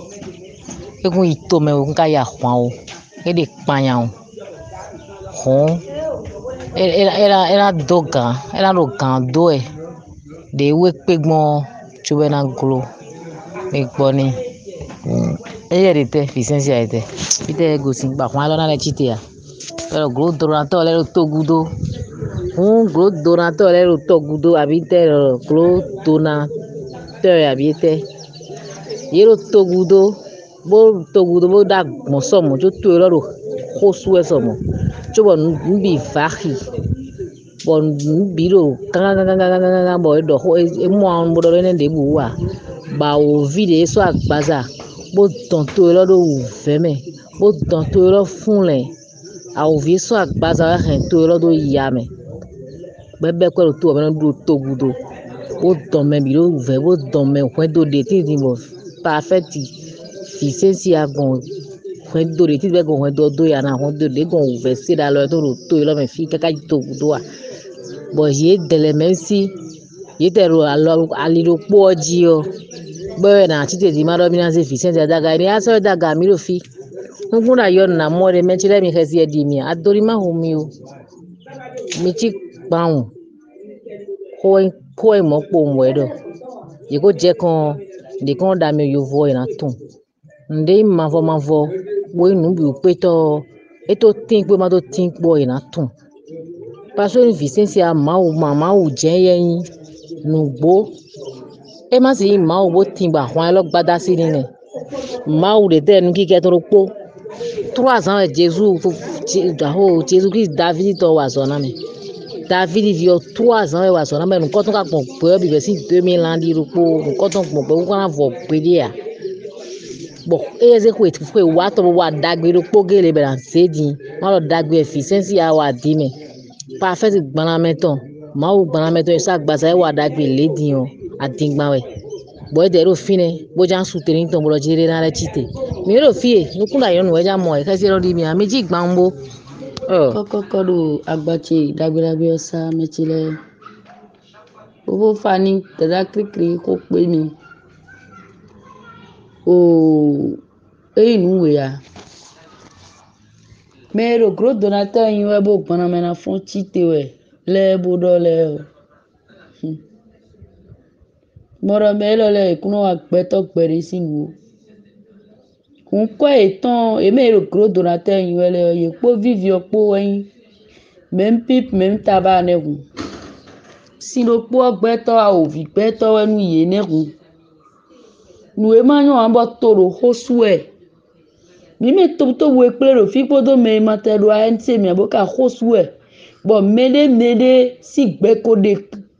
G: e kun ito me o kun ka ya hwan o e de panya o hon era doga era ro gan do e de we pegbon chube na glo me gboni eye de te vicencia ete ite go sin pa hwan lo na le chite ya pero gro donato le togudo gro donato le togudo abite gro donato abite yero togudo bo da mo somo jo to lo ko suwe somo chobo nbi fahi bon biro kanga boy do ho e mo an bo do ne de buwa ba o vide so agbaza bo ton to lo do veme bo ton to lo funle a o vi so agbaza hen to lo do yame bebe ko to be no do togudo bo ton me biro ve bo don me kwen do de ti bo perfect vicencia gon kwen do de ti be gon do ya na hon do de gon ve si da lo to lo me fi kaka togudo a bo ye dele même si yetero aliro poji o be na chite di maro bina se Vincent daga ni aso daga mi lo fi nguna yo na more me chile mi khesi di mi adori ma ho mi o mi chi paun ko mo po mo edo ye ko je kan de kan da mi yo vo ina tun nde ma vo wo inu bi pe to e to tin pe ma to tin po ina tun paso ni Vicencia mama o je yin nugbo e ma si ma o bo tin ba hwan lo gbada si ni ne ma o de te nu ki ke to po 3 ans Jésus Christ David to wa so na me David vio 3 ans wa so na me nu ko tun ka pon pe bi be si 2000 ans di ro po nu ko tun pon pe ko na vo pe dia Bon, eze ko etu ko wa to wa dagbe ro pogele be lan sedi. Ma lo dagbe efficiency ya wa di me. Parfait gbana meton. Ma wo gbana meton sa gbasa wa dagbe ledi o adigba we. Boy de ro fine bo jan soutenir ton bo jere na la chite. Mi ro fie no kula yo no eja mo e kasi ro di mi ameji gbambo.
H: Kọ́kọ́ do agbache dagbe osa mechile. Obo fani dada krikri ko pe mi. O nu we ya. Mero gros donateur yin we bo gbana me na fon chite we. Le bo do le o. Moro me lo le kuno agbeto gbere sinu. Kun ko etan e mero gros donateur yin we le ye po vivio po yin. Même pipe même tabac ne gun. Si lo po agbeto a o vi gbeto we nu ye ne gun. Nu e ma yo ambo toro hosue. Mi me to we plero fi podo me matero a nse mi aboka hosue. Bo mede si gbeko de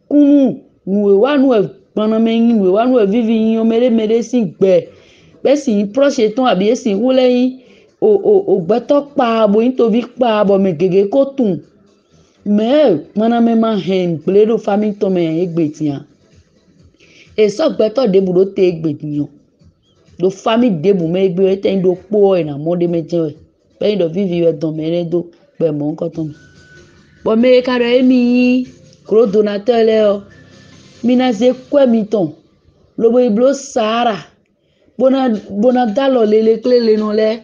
H: kunu nu e wa nu e gbana me yin nu e wa nu e vivi yin mede si gbe. Be si proche ton abi si wule yin o gbeto pa bo yin to vi pa bo me gege ko tun. Me mana me ma hen plero famille to me egbetian. E so gbeto de bu do te egbetian. Do famille de bu me egbe ten do po e na mo de me je. Be do vivi we don me do pe mo nko ton. Bo me ka re mi gros donateur le o. Mi na ze kwa mi ton. Lo bo iblo sara. Bona dalo lele klele no le.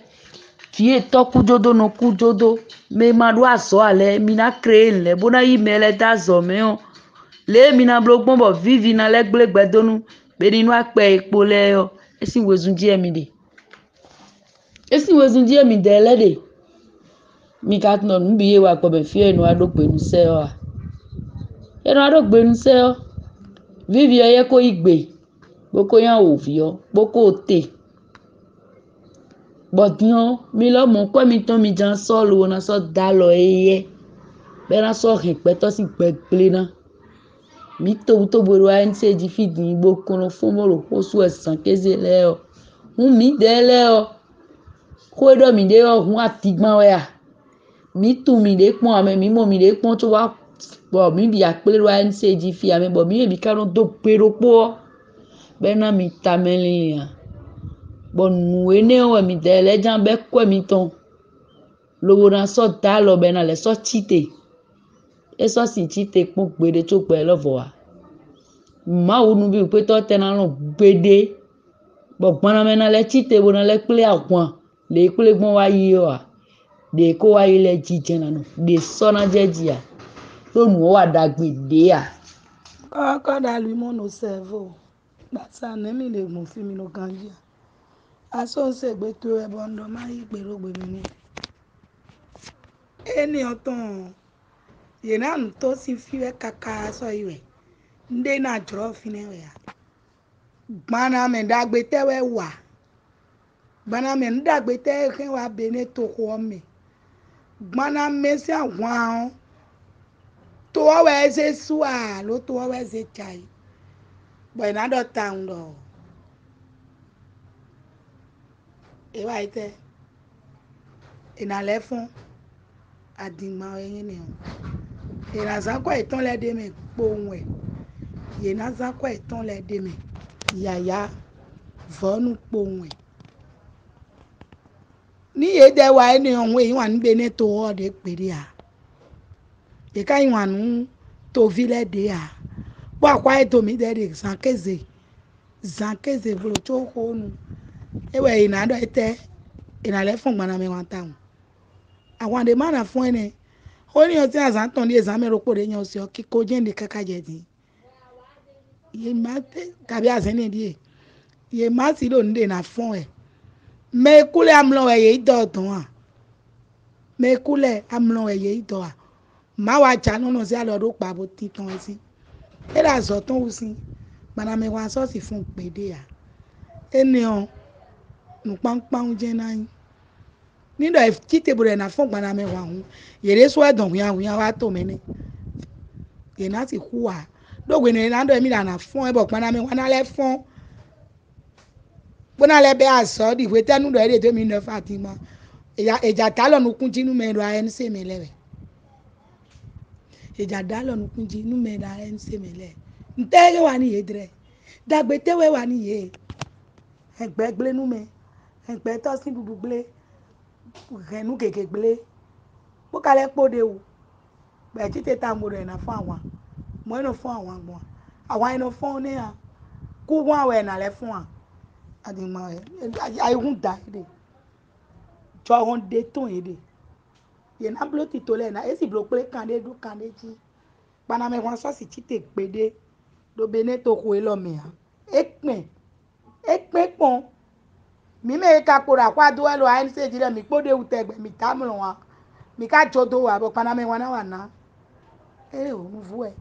H: Fie to kujodo no kujodo. Me ma do aso ale mi na créer le bona yi mele da zo me o. Le mi na blogbon bo vivi na le gblegbedo be ni nu ape epo le o. Esi wezun die mi de. Esi wezun die mi de le de. Mi kat no nbi ye wa ko be fie no adogbe nu se o. E no adogbe nu se o. Vivi ye ko igbe. Boko yan o vi o. Boko te. Bodion mi lo mo ko mi ton mi jan so lo na so dalo eye. Be na so hin pe to si gbegble na. Mi to boro a nse ji fidi igbo kono fun mo ro ko su esan keze le o. Mi de le o. Ko do mi de o hun atigban we a. Mi tu mi de pon ame mi mo mi de pon to wa bo mi bi apero a nse ji fi ame bo mi e bi ka no do pero po. Be na mi tameli ya. Bon nu ene o mi de le jan be ko mi ton. Lo na so dalo be na le so chite. E so si chite pon gbede to pe lovo wa. Ma unu bi pe to tena lo gbede. Bo gbana me na le chite bo na le ple akwan. Le ple gbon wa yi o a. De ko wa ile jije na no. De so na jeji a. To nu wa dagbe de a.
F: Kọ́kọ́ da lu mo no servo. Basa ne mi le mo fi mi no kanji. Aso se gbe to e bondo ma yi gbero gbe mi ni. Eni oton ye na nu to si fi we kaka so iwe. Nde na jro fi ne we ya. Gbana me dagbe te we wa. Gbana me ndagbe te ke wa bene to ko me. Gbana me si àwọn to we se suwa lo to we se chai. Boy na do town do. E wa ite. Ina le fun adima yin ni o. E na za ko itan le de me pohun e. Ye na za ko itan le de me. Yaya vonu pohun e. Ni ye de wa eni ohun e wa nbe ne to o de pere a. E ka yin wa nu to vile de a. Bo akwa eto mi de de zankeze vlo cho ko nu. E we ina do ite ina le fun gbana me 1000. Àwọn de ma na fún ene o ni o ti azan ton di exam ro pore yan o se o ki ko je ndi kaka je din ye ma te tabi azan ni di ye ma si lo nde na fún e me kule amlo e ye do ton a me kule amlo e ye do a ma wa cha no se alo ro pa bo ti ton si e la zo ton usin gbana me wa so si fún pede a eni o nu pampan je na yin nindo e chite bure na fun gbana me wa hun yere so edon wian wa to me ni ye na ti ku wa dogwe ni na do mi na fun e bo gbana me wa na le fun Bona le be aso di we tenu do e de 2009 Fatima. Eja talo nu kunji nu me do ANC me lewe. Eja dalo nu kunji nu me do ANC me le. Ntege wani yedre. Dagbe tewe wani ye. Egbe gble nu me. Egbe to sin bubu gble. Renu keke gble. Bo kale po de o. Be ti te tambo re na fun awon. Mo no fun awon agbon. Awon eno fun ne ya. Ku won we na le fun an. Adima I won't die de. Jo won de ton e de. Ye na blo ti to le na e si blo pe kan de du kan de ti. Bana me won so si ti te pe de. Do bene to ko e lo mi ha. Ekpe pon. Mi me ka kora kwa do lo ANC jire mi po de utegbe mi tamro wa. Mi ka jodo wa bo bana me wana wana. O mu vu e.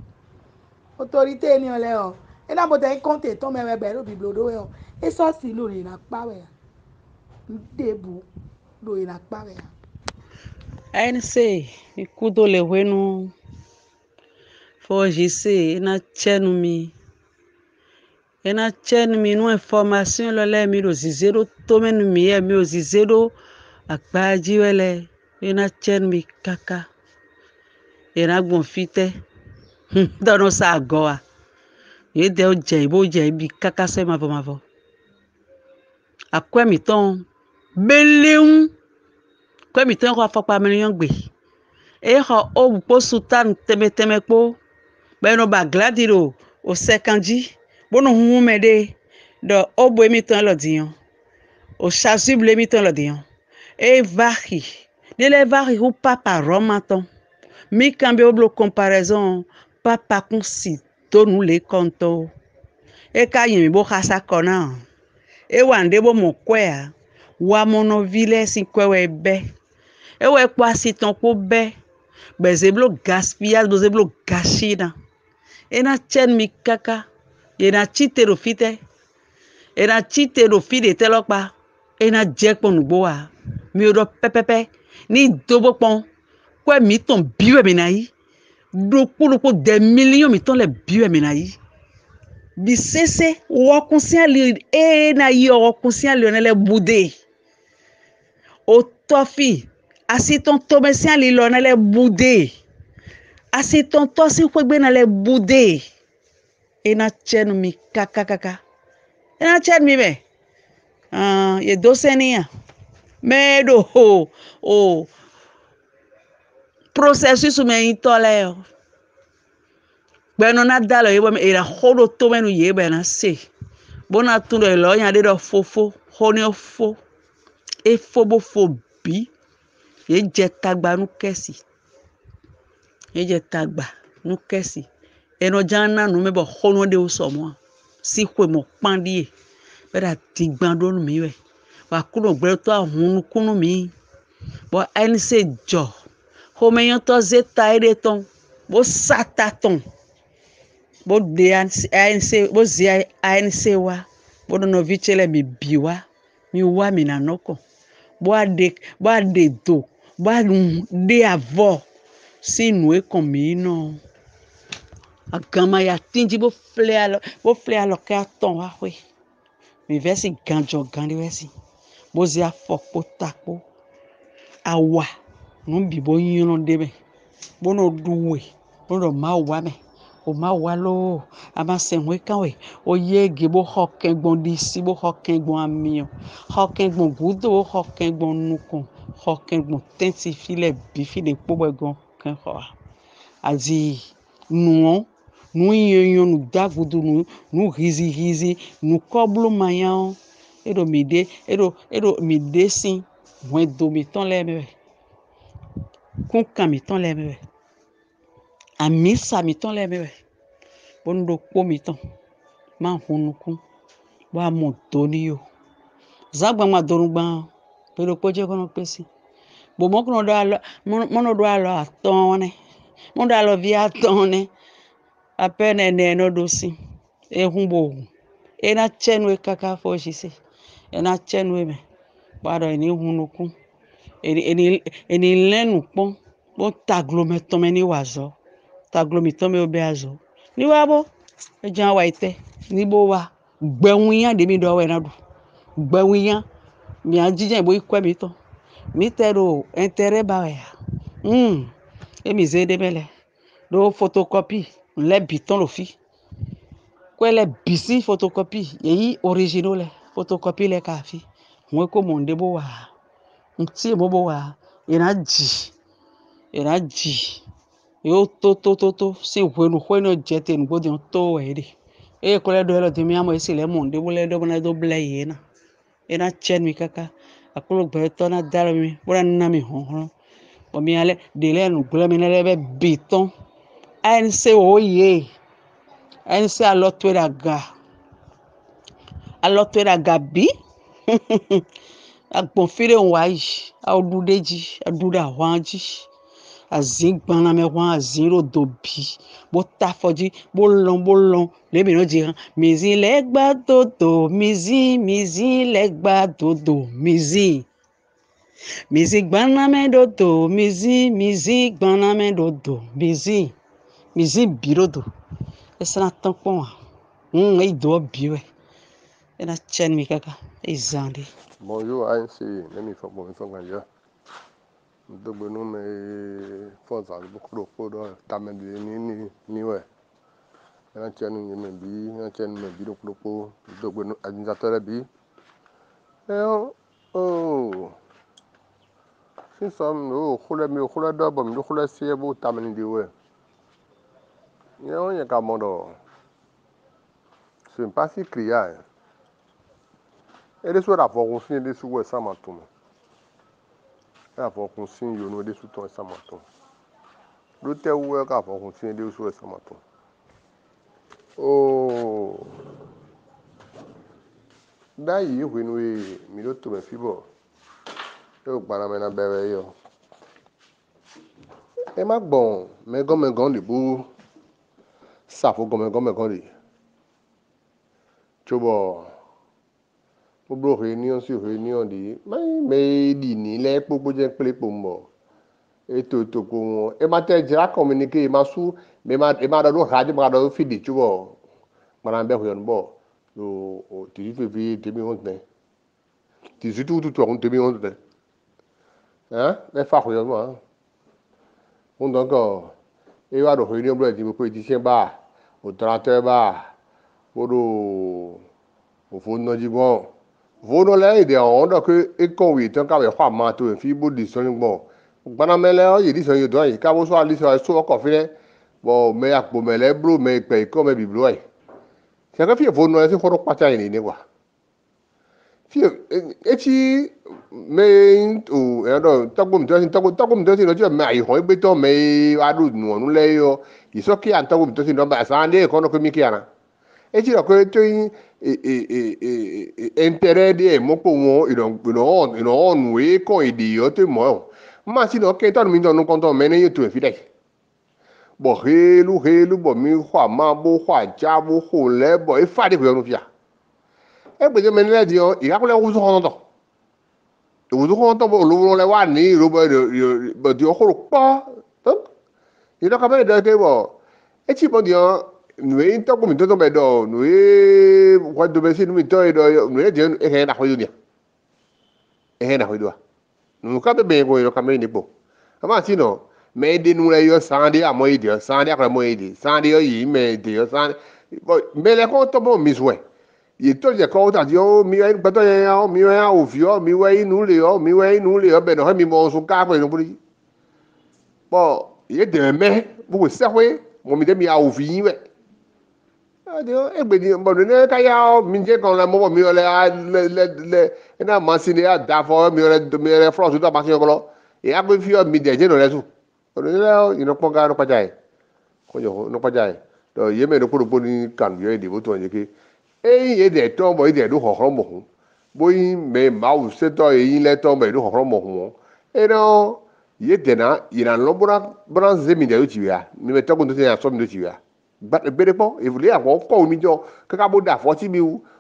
F: Autorité ni ole o. E na bo te konte to me we be ro biblodo we o. E so si lo ni na pa we. Ndebu lo ni na pa we.
H: ANC ikudo le wenu fojise na chenu mi. Ena chenu mi no information lo le mi ro zero to menu mi e mi o zero agbaji wele. Ena chenu mi kaka. Ena gbon fite. Dono sa goa. Ye de o je bi kaka se mavo. Akwe mi ton beleun. Kwe mi ton ko afokpa million gbe. E ho o po sultan teme po. Be no ba gladiro o sekanji. Bono hu me de do obo mi ton lo dion. O chasuble mi ton lo dion. E vahi. De le vahi ou papa romaton. Mi kambe oblo comparaison papa kunsi to nu le konto. E ka yin mi bo khasa kona. E wande bo mo kwea. Wa mono vile sin kwewe be. E we kwa si ton ko be. Bezeblo gaspillage, bezeblo gashina. E na chen mi kaka. E na chite ro fite. E na chite ro fide telokpa. E na jekpon boa. Mi odo pepepe. Ni dobo pon. Kwe mi ton biwe minayi. Doko des millions mi ton le biwe minayi. Bisese wo conscient li e na yo wo conscient li le boudé. O tofi asiton tomesian li lo na le boudé. Asiton tosi kwegbe na le boudé. E na chen mi kaka. E na chen mi be. Ye dosenia. Me do o processus me intole yo. Beno na dalo yebo me era hodo to menu yebe na se. Bona tundo lo yan de do fofo, honio fo. E fobo fobi. Ye je tagba nu kesi. Ye je tagba nu kesi. Eno jana nu me bo hono de o so mo. Si kwe mo pandie. Bera tigbando nu mi we. Wa kuno gbe to ahunu kunu mi. Bo ANC jo. Ho me yon to zeta ede ton. Bo sata ton. Bo de ANC, bo zi ANC wa. Bo no vichele mi biwa. Mi wa mi na noko. Bo ade do. Bo de avo. Si nou e komi no. Agama ya tinji bo fle alo ke aton wa we. Mi vesi ganjo gandi wesi. Bo zi afok po takpo. Awa. Non bi bo yon debe. Bo no duwe. Bo no ma wa me. O ma wa lo. Ama senwe kanwe. O yege bo hoken gbon disi. Bo hoken gbon amiyon. Hoken gbon gudo. Hoken gbon nukon. Hoken gbon tenti file bifi de pobo gbon ken hoa. Azi nou. Nou yon nou dagudu nou rizi. Nou koblo mayan. Edo mi de sin. Mwen do mi ton le mewe. Kunka mi ton le mewe. Amisa mi ton le mewe. Bondo po mi ton. Man hunukun. Wa mo doni yo. Zagba ma dorugba. Pero koje kono pesi. Bo mo kono do alo atone. Mo do alo vi atone. Apene no dosi. E humbo. E na chenwe kaka fojise. E na chenwe me. Bado eni hunukun. Eni lenu pon. Bo taglome tome ni wazo. Taglome tome obe azo. Ni wabo. E jan wa ite. Ni bo wa. Gbe wiyan de mi do we na du.
I: Gbawiyan mi ajije bo ikwe mi to mi tero intérêt ba ya e mi zede bele do photocopie le biton lo fi kwele bisi photocopie yi original le photocopie le ka fi won ko mo nde bo wa nti mo bo wa ina ji yo to si wenu jete ngo di to we de e ko le do lo de mi amo isi le mo nde bo le do na do ble yena ina chen mi kaka akolo gbe to na daro mi bora na mi hon o mi ale de le nu gbe mi le be biton en se oye en se alotwera gabi agbon fire wa yi adudeji aduda wanji azin gbana me wan azin dobi bo ta foji bo lon le mi no ji mizi le gba dodo mizi le gba dodo mizi gbana me dodo mizi gbana me dodo mizi birodo esna tan pon e do biwe ena chen mi kaka izandi
B: Bonjour ANC, même il faut gagner. Donc nous mais force à beaucoup de choses tamen ni ouais. Un tiens nous mais bi, un tiens mais bi donc nous administrateur bi. Oh. Si somme oh khula da bam do khula siebo tamen di ouais. Il y a qu'à mondo. C'est pas si criard. Et les soirs avant qu'on signe des sous ça matou. Et avant qu'on signe yo des sous ton ça matou. L'hôtel où est avant qu'on signe des sous ça matou. Oh. D'ailleurs, oui nous minuto me fibo. Eu para me na bebe yo. E ma bon, me gon di bu. Ça faut gon di. Chobo. Pour réunion sur réunion di mais di ni les pour je play pour moi et tout ko e ma te ja communiquer ma su e ma da do radio ma da fidi tu bo ma be ho yon bo o ti fi ti mi on ne ti si tu on ti mi on ne hein le fa ho yon ma on donc e wa do réunion blo di ko di sen ba o trateur ba o fo no ji bon Vono le ide onda que e convi tan ka be kwa ma to fi bo di so ni gbo gbana mele o yi di so yi do yi ka bo so ali so ko fi le bo me apo mele bro me pe ko me bi bro yi se ka fi vono le se ko pa cha ni wa fi e ti me o e do tago mi to no je me ai ho gbe to me wa du nu le yo iso ki an tago mi to no ba sa le ko no ko mi ki ana e ti ro ko to intérêt de mopo won ino we ko idiote mo ma si no ke tan mi no kon to me ne yetu fi dai bo helu bo mi hwa ma bo hwa ja bo ho le bo e fa de ko no fia e gbe me le di o ira ko le wuzu ho to bo lo le wa ni ro bo di o ho pa ira ka be de ke bo e ti bo di o noi to come to me do noi quando me si mi to do noi je e na ho yu e na ho yu nu ka be go yo ka me ni po ama si no me de nu le yo san de amo ide san de akra mo ide san de yo yi me de yo san me le ko to mo mi swe ye to je ko ta yo mi ai ba to ya mi wa o fio mi wa nu le yo be no mi mo su ka pe no buri bo ye de me bu se we mo mi de mi a o fi we adio e gbe ni bo ne ka ya mi je kan la mo mi le na machine ya da fo mi le frost do machine ko lo e a gbe fi o mi de je no le su o le ino po ga no pa jai ko yo no pa jai do ye me no ko ni kan ye di bo to je ki e ye de to bo de do ho mo hu bo yin me ma u se to yin le to me do ho mo hu e no ye de na ina lo bra ze mi de u ti ya mi me to ko to ya so mi do ti ya bere po e vule àwọn ko mi jo kaka bo da 40 mi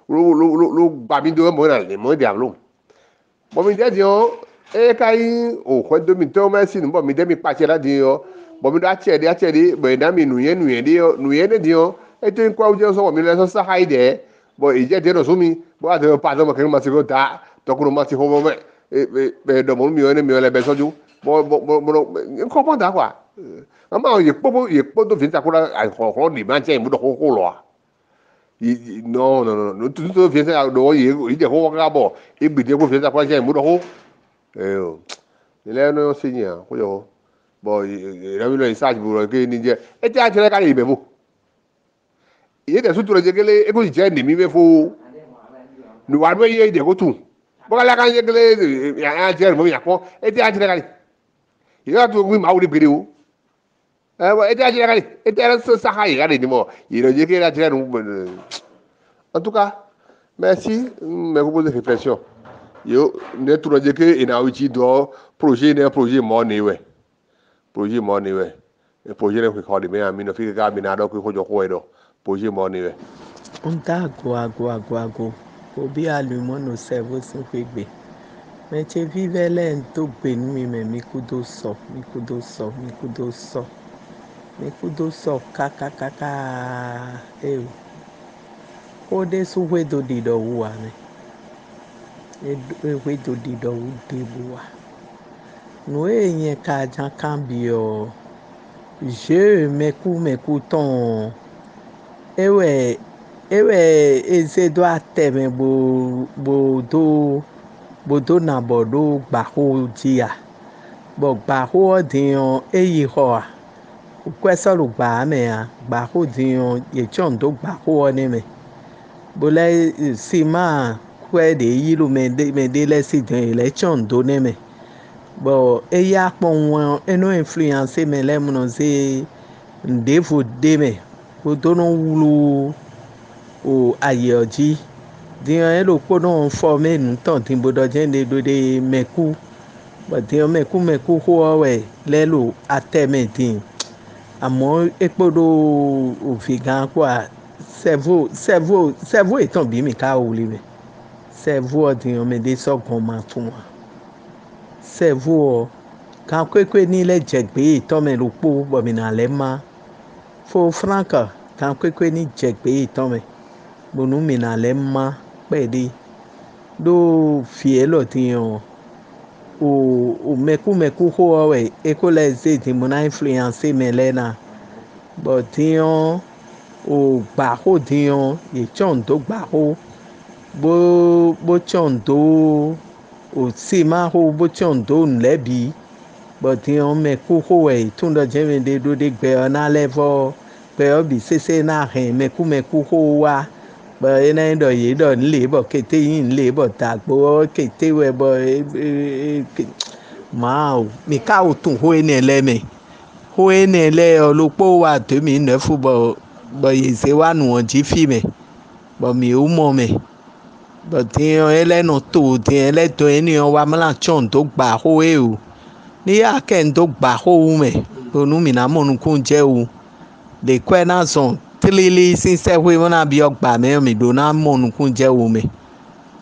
B: lo gba mi do mo na le mo di avlo mo mi de o e kai o ko do mi to ma si no mi de mi pa che la di o mo mi da che de be na mi nu ye de o e to en kwa u je so mi le so sa haide bon il y a des resumi bon à pas de que mati ko da to ko mati ho me e do mo mi le be soju bon comprend da quoi ama ye po do vinta ko la ko ni ban che mu do ko lo non tout vinta do ye il de ko ga bo e bi de ko vinta ko che mu do ko il est non signé ko yo bon il a vu le message pour que ni je e ti a jere ka ibe bu iye de sutura jegele e ko je ni mi be fo ni wa be ye de ko tu bo kala kan jegele ya jere mo ya ko e ti a jere ka iye to wi ma wuri biri o e ti a jere ka e ti a sa ha ye ka ni mo il jegele la jere en tout cas merci mais vous posez réflexion yo ne tu jegele ina uchi do projet mo ni we projet mo ni we e projet ne ko di me ami no fi ka mi na do ko jo ko do projet mo ni we
F: on ta go obi alumo no servo sin kwegbe me che vivele to gbe mi me mi kudo so kaka o de su wedo di do wa me e wedo di do de buwa no yen ka jan cambio je meku ton ewe eze do ateme bodo na bodo gbaho jia bo gbaho odiyan eyi ho a kwesoro gba me a gbaho odiyan ye chon do gbaho ni me bole si ma kwe de yilu me de le si den election do ne me bo eya pon won eno influence me le mo se ndevo de me bodo no wulu o aye oji diyan elo po no forme nu ton tin bodo je de do de meku bo diyan meku ho we lelo ateme tin àmọ́ epodo ofigan kwa servo etan bi mi ka o le me servo diyan me de so gan ma tun wa servo kan kwekwe ni le jegbe itan me lo po bo mi na le ma fo franca kan kwekwe ni jegbe itan me bonu mi na le ma pe de do fie lo diyan o meku ho we ekole ze di mo na influence me le na bo diyan o gba ho diyan e chon do gba ho bo chon do o si ma ho bo chon do nlebi bo diyan meku ho we tun do je me de do de gbe na level gbe obi sese na hen meku ho wa bo ena do ye do nle bo kete yin nle bo ta gbo kete we bo Mau, mi ka o tun ho ene le me. Ho ene le olopo wa 2009 bo ye se wa nu onji fi me. Bo mi o mo me. Bo tin ele no to tin ele to eni o wa mala chon to gba ho e o. Ni ya ken to gba ho me. Onu mi na mo nu kun je o. De kwe na son tilili sin se we wona bi ogba me mi do na mo nu kun je o me.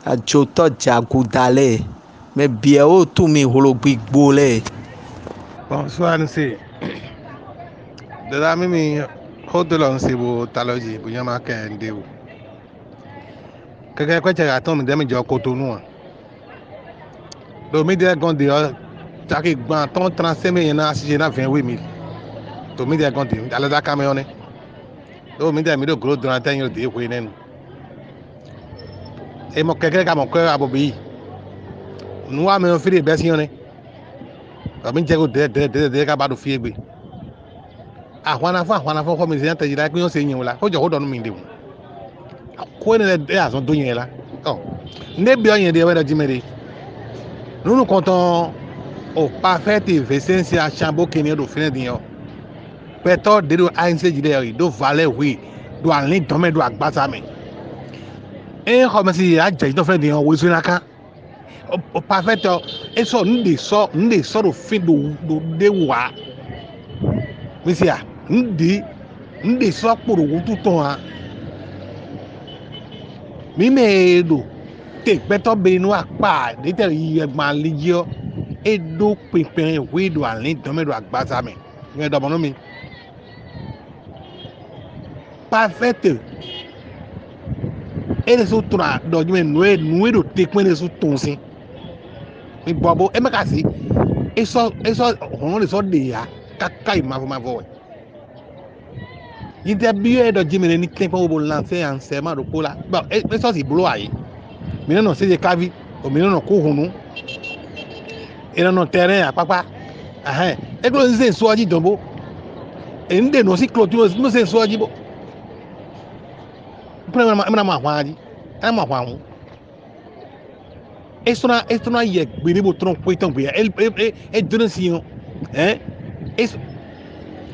F: Ajo to jagudale. Mais bien au tout mi holo big bole
J: bonsoir nse dada mimi hotelon se bo taloji bo nyama kan dewo keke kwache atom dem jo Cotonou do mi de gonde taki gban ton 35 000 na asije na 28000 to mi de gonde ala da camion do mi de mi do gros durant ten yo de ko inen e mo keke ka mo ko abobi nu wa me o firi be sione mi je go de ka ba do fi egbe ahwana fo ko mi se ante jira pe o se yin la o jo ho do nu mi de ko ne de azon do yin la ne bi o yin de we do jimere nunu konton o parfait efficiency a chambo kini do fine din yo peto de do ANC jide do vale wi do anlin do me do agbasa me ko me si a je do fine din yo wo so na kan o parfait eso nde so do fin do de wa misia nde so poro wo tuton ha mi me do te peto be nu apa de te yegban ligio e do pinpin we do anlin do me do agbasa me nge do bono mi parfait ele so tura do jume no do te kun ele so ton sin mi bobo e maka si eso on le so de ya kaka ma vo interview do jume ni clean po bo lancer en serment do kola bon eso si blo ayi mi no se je kavi o mi no ko hunu ina no terrain apapa e ko nze so aji dombo e nde no si clôture no se so aji bo problema ma hwaji ma hwahu esto na ye gbere bo tron ko itan gbe e dun si yo eso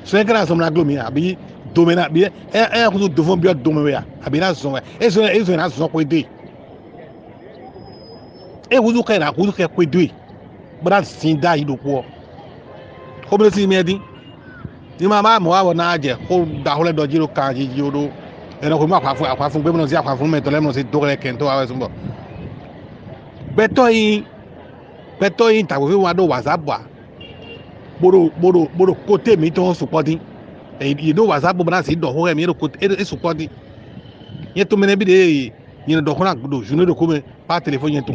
J: so en kana so na glomi abi domena bi e ko do fon bi domena ya abi na so eso na so ko de e wuzu ka na wuzu ka ko de bra sin da yi do ko ko be si mi edin ni mama mo wa na je ko da hole do jiro kan ji jiro ena ko ma kwa fun gbe mo si akwa fun me to le mo si do le kento wa so bo beto yin ta ko fi wa do WhatsApp wa boro kote mi to supporting e do WhatsApp bo na si do ho mi do kote e supporting yen to mene bi de yen do ko na do journée de ko me par téléphone yen to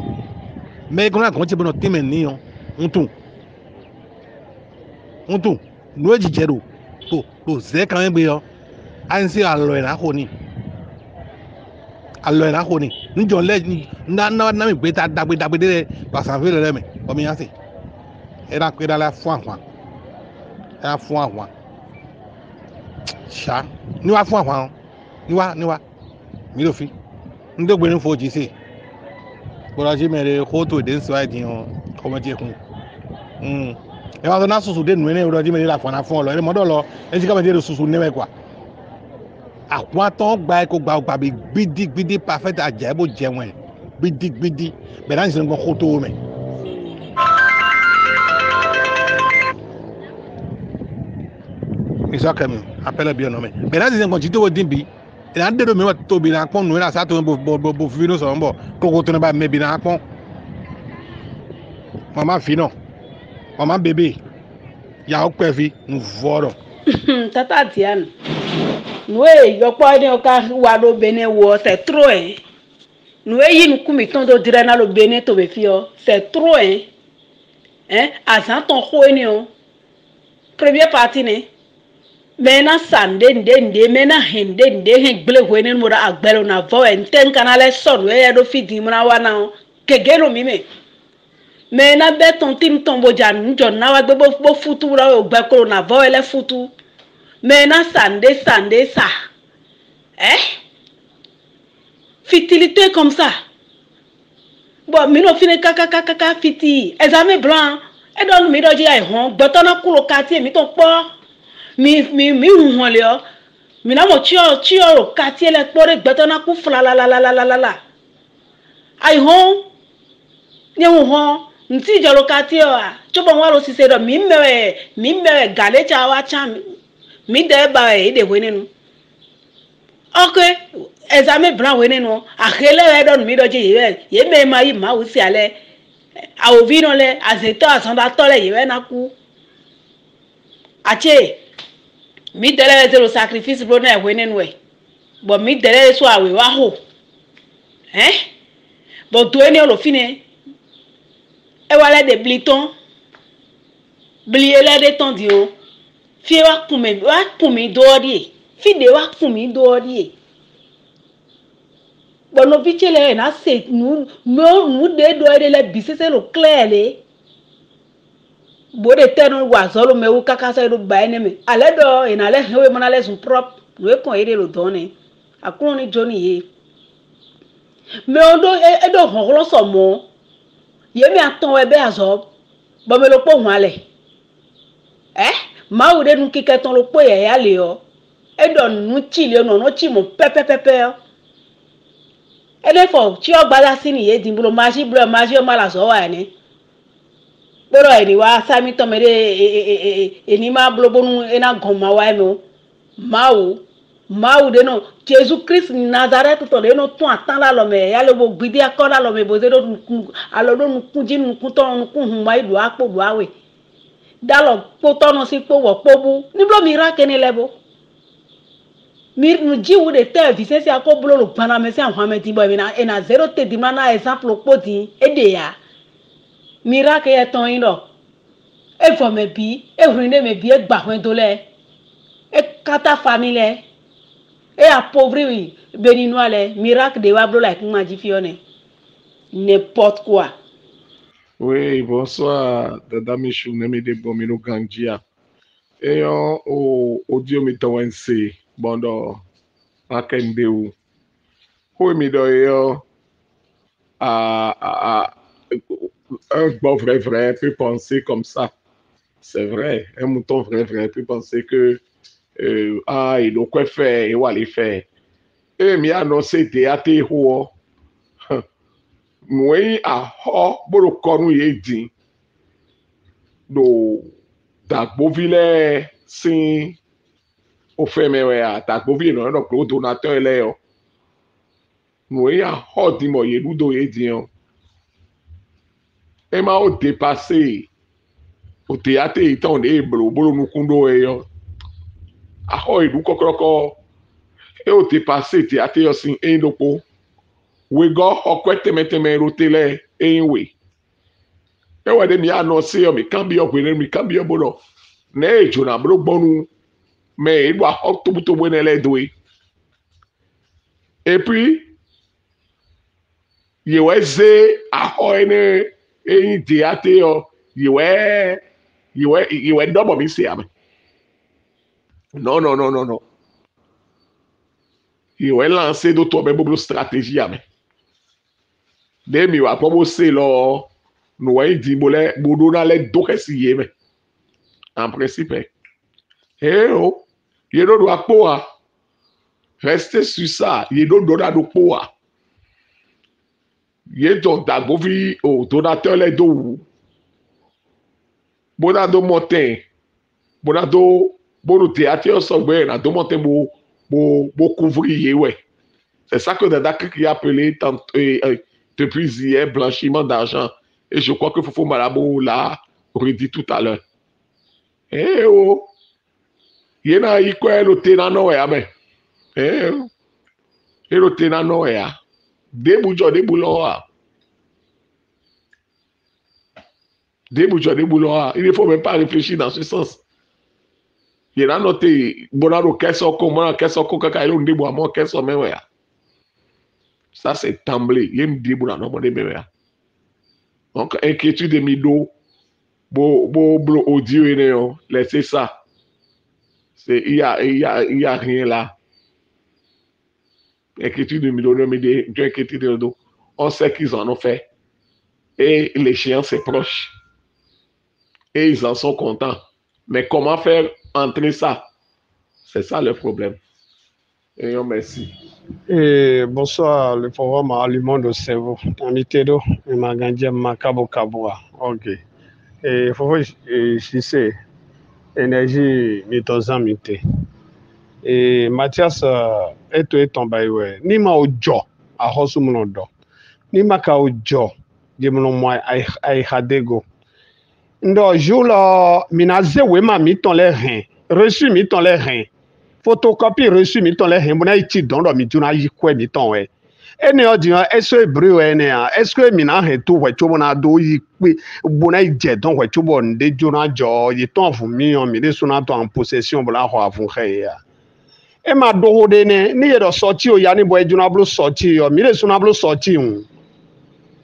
J: mais ko na ko ti bo no team ni yon untu no ejijero to ze kan gbe yo ansi alo ina ko ni njo le na mi gbe ta dagbe de pasanve le me o mi yan se era ko da la fun àwọn sha ni wa fun àwọn ni wa mi lo fi ndo gbe ni fo ji se bora ji mere ko to den so ai o ko mo je kun e wa na susu de nu ne ro ji mere la fun lo e mo do lo e ji ka me de susu ne me kwa àwọn tó gba ko gba bi gbidi perfect ajebo jewen gbidi be na nsin ko to me isakemi appelle bien nommé be na nsin ko ti to din bi e na de do me wa to bi na pon nu na sa to bo fino so nbo ko to na ba me bi na pon mama fino mama bébé ya o pe fi nu voro
H: tata Diane noé yọpọ ni ọka wa lo bene wo c'est trop noé yi nu kumi ton do dire na lo bene to be fi o c'est trop azan ton ho ni o première partie ni mena sande nde mena hende hen gble ho ni mo da agbelo na vo enten kanale son we ya do fi di mo na wa na kegelo mi me mena be ton tim ton bo jan njo na wa gbe bo futu ra o gbe ko na vo ele futu maintenant sande ça fitilité comme ça bon mino fine kaka fiti examen blanc e don mi doji ai hon gbotona kulo kati mi to po mi hon le o mi na mo chi o kati ele pore gbotona ku fla la ai hon ni hon nti jolo kati o chobo wa lo sise do mi mewe gale cha wa cha mi de ba e de wenenu okay examen blanc wenenu akele e don mi doje ye me ma yi ma wo si ale a o vino le azeto asanda to le ye na ku ache mi dele zero sacrifice bro na wenenu we but mi dele so awe wa ho but to eni o lo fine e wale de bliton bliele de ton di o fi wa kumi dori fi de wa kumi dori bono bichele na se nu de dori le bisese lo clair le bo de teno wa zolo me u kaka sa do ba ene me ale do ina le hewe mona le sun prop we kon ere lo doni akun ni joni ye me ondo e do hon so mo ye mi aton we be azo bo me lo po hun ale ma wo de nu kike ton lo po ye ya le o e do nu chi le no chi mo pepe o e de fo chi o gbala si ni ye din blo ma ji o ma la so wa ni pero e ni wa sami to me de ni ma blo bonu e na gon ma wa mi o ma wo de no Jesus Christ Nazareth to de no tun atan la lo me ya le bo gbidi akoda lo me bo ze do alo do nu kun ji nu kun to nu kun hun ma ilu apo do awe dalo po tono si po wo po bu ni blo mi ra keni lebo mir nu jiwu de te visensi ako blo lo pana me se ahwame ti boy na e na zero te di na example poti e de ya miracle e ton yin lo e fo me bi e rinde me bi e gba hwen to le e kata famille e appauvri béninois le miracle de wa blo like maji fione n'importe quoi.
K: Oui, bonsoir, Dada Michou, Nemi de Bomino Gangia. Et au Dieu mi tawense, bondo, akende ou. Oui, mi do yo, un bon vrai peut penser comme ça. C'est vrai, un mouton vrai peut penser que, il doit quoi faire, il va aller faire. Et mi annoncé théâtre ou. Mwen ahọ boro kọnu ye din do tagbovile sin ofemewe a tagbovile no pro donateur le yo mwen ahọ di mo ye ludo ye din yo e ma o dépasser o théâtre itan de bolo nukundo e yo ahọ ilu kokoroko e o dépasser théâtre yo sin e ndopo we go okwe temeteme rotele enwe e wa de mi announce yo mi kan bi opere mi kan bi obolo na ejo na bro gbonu me ilu aktobuto we nele doe et puis yeweze aho ene eyin diate yo yewe dobo mi se am non yewe lancer do to be boblo stratégie am de mi wa pobo se lo no wa di bole bodo na le do kesi ye me en principe ye do apoa rester sur ça ye do do poa ye do dagovi o donateur le do bona do monter bona do bono théâtre so gbe na do monter bo couvrir ye ouais c'est ça que Dada qui a appelé depuis hier blanchiment d'argent. Et je crois que Fofo Malabo l'a redit tout à l'heure. Eh oh, il y a eu quoi le tenano ya ben. Eh oh, et le tenano ya. Déboujo débouloa. Déboujo débouloa. Il ne faut même pas réfléchir dans ce sens. Il y a noté bonaro kesso comment kesso coca ilo débou amon kesso même ya. Ça, c'est temblé. Il y a une début dans le monde. Donc, inquiétude de mido, bo audio, laissez ça. Il y a rien là. Inquiétude de mido, inquiétude de dos. On sait qu'ils en ont fait. Et l'échéance est proche. Et ils en sont contents. Mais comment faire entrer ça? C'est ça le problème. Et merci.
L: Et bonsoir, le forum Aliment de cerveau. Amitedo, et Magandia Makabo Kaboa. Ok. Et il faut que c'est énergie mitozamite. Et Mathias est tombé. Ni ma ojo, a hosumunodo. Ni ma ka ojo, diemno moi ai hadego. Ndo jour minaze wema miton les reins. Reçu miton les reins. Photocopie reçu miton les reins. Mona iti dondo mituna yikwe miton we. Ene odian est-ce hébreu ene a est-ce que mina hetu we chobo na do yikwe bona ije don we chobo nde jona jo yiton vumi on mi de suna to en possession bla ho avun ya. E ma do de ne ni yedo sorti o ya ni boy jona blo sorti o mi de suna blo sorti un.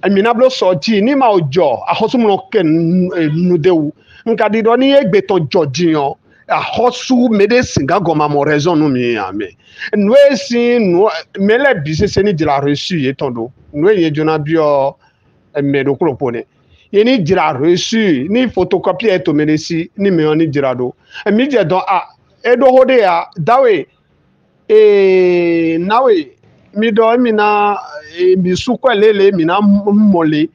L: Amina blo sorti ni ma ojo ahosumu ken nudewu nka di do ni egbe to jojiyan ahosu mede singa goma mo raison nu mi ame nous si nous mais les bise c'est ni de la reçu etondo nous ye jona bio me do propone ye ni dira reçu ni photocopie eto menesi ni me oni dira do mi je don edo hode ya dawe nawe mi do mi na mi sukwa lele mi na mole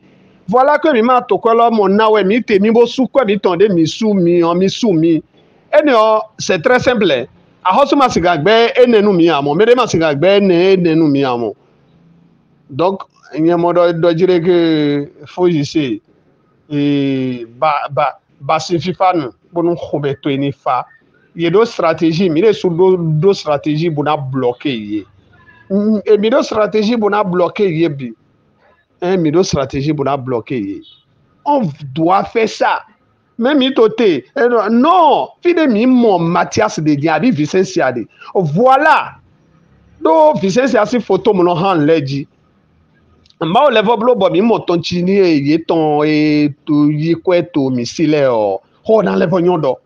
L: voilà que mi ma to ko lo mo nawe mi te mi bo sukwa mi tonde mi su mi c'est très simple a hosuma sigagbe enenu mi amo mere ma sigagbe enenu mi amo donc nye modo do jire que faut ici ba si fifa nu bonu khobe to ni fa y a d'autres stratégies, mais sur d'autres stratégies pour nous bloquer. Et mais d'autres stratégies pour nous bloquer. Mais d'autres stratégies pour nous bloquer. On doit faire ça. Même itoté. Non, fide mi mon Mathias de Diaby Vicentia de. Voilà. Do Vicentia si photo mon han leji. Ma o level blow bo mi mo ton chini ye ton e to yi kweto mi sile o. Ho na level nyondo.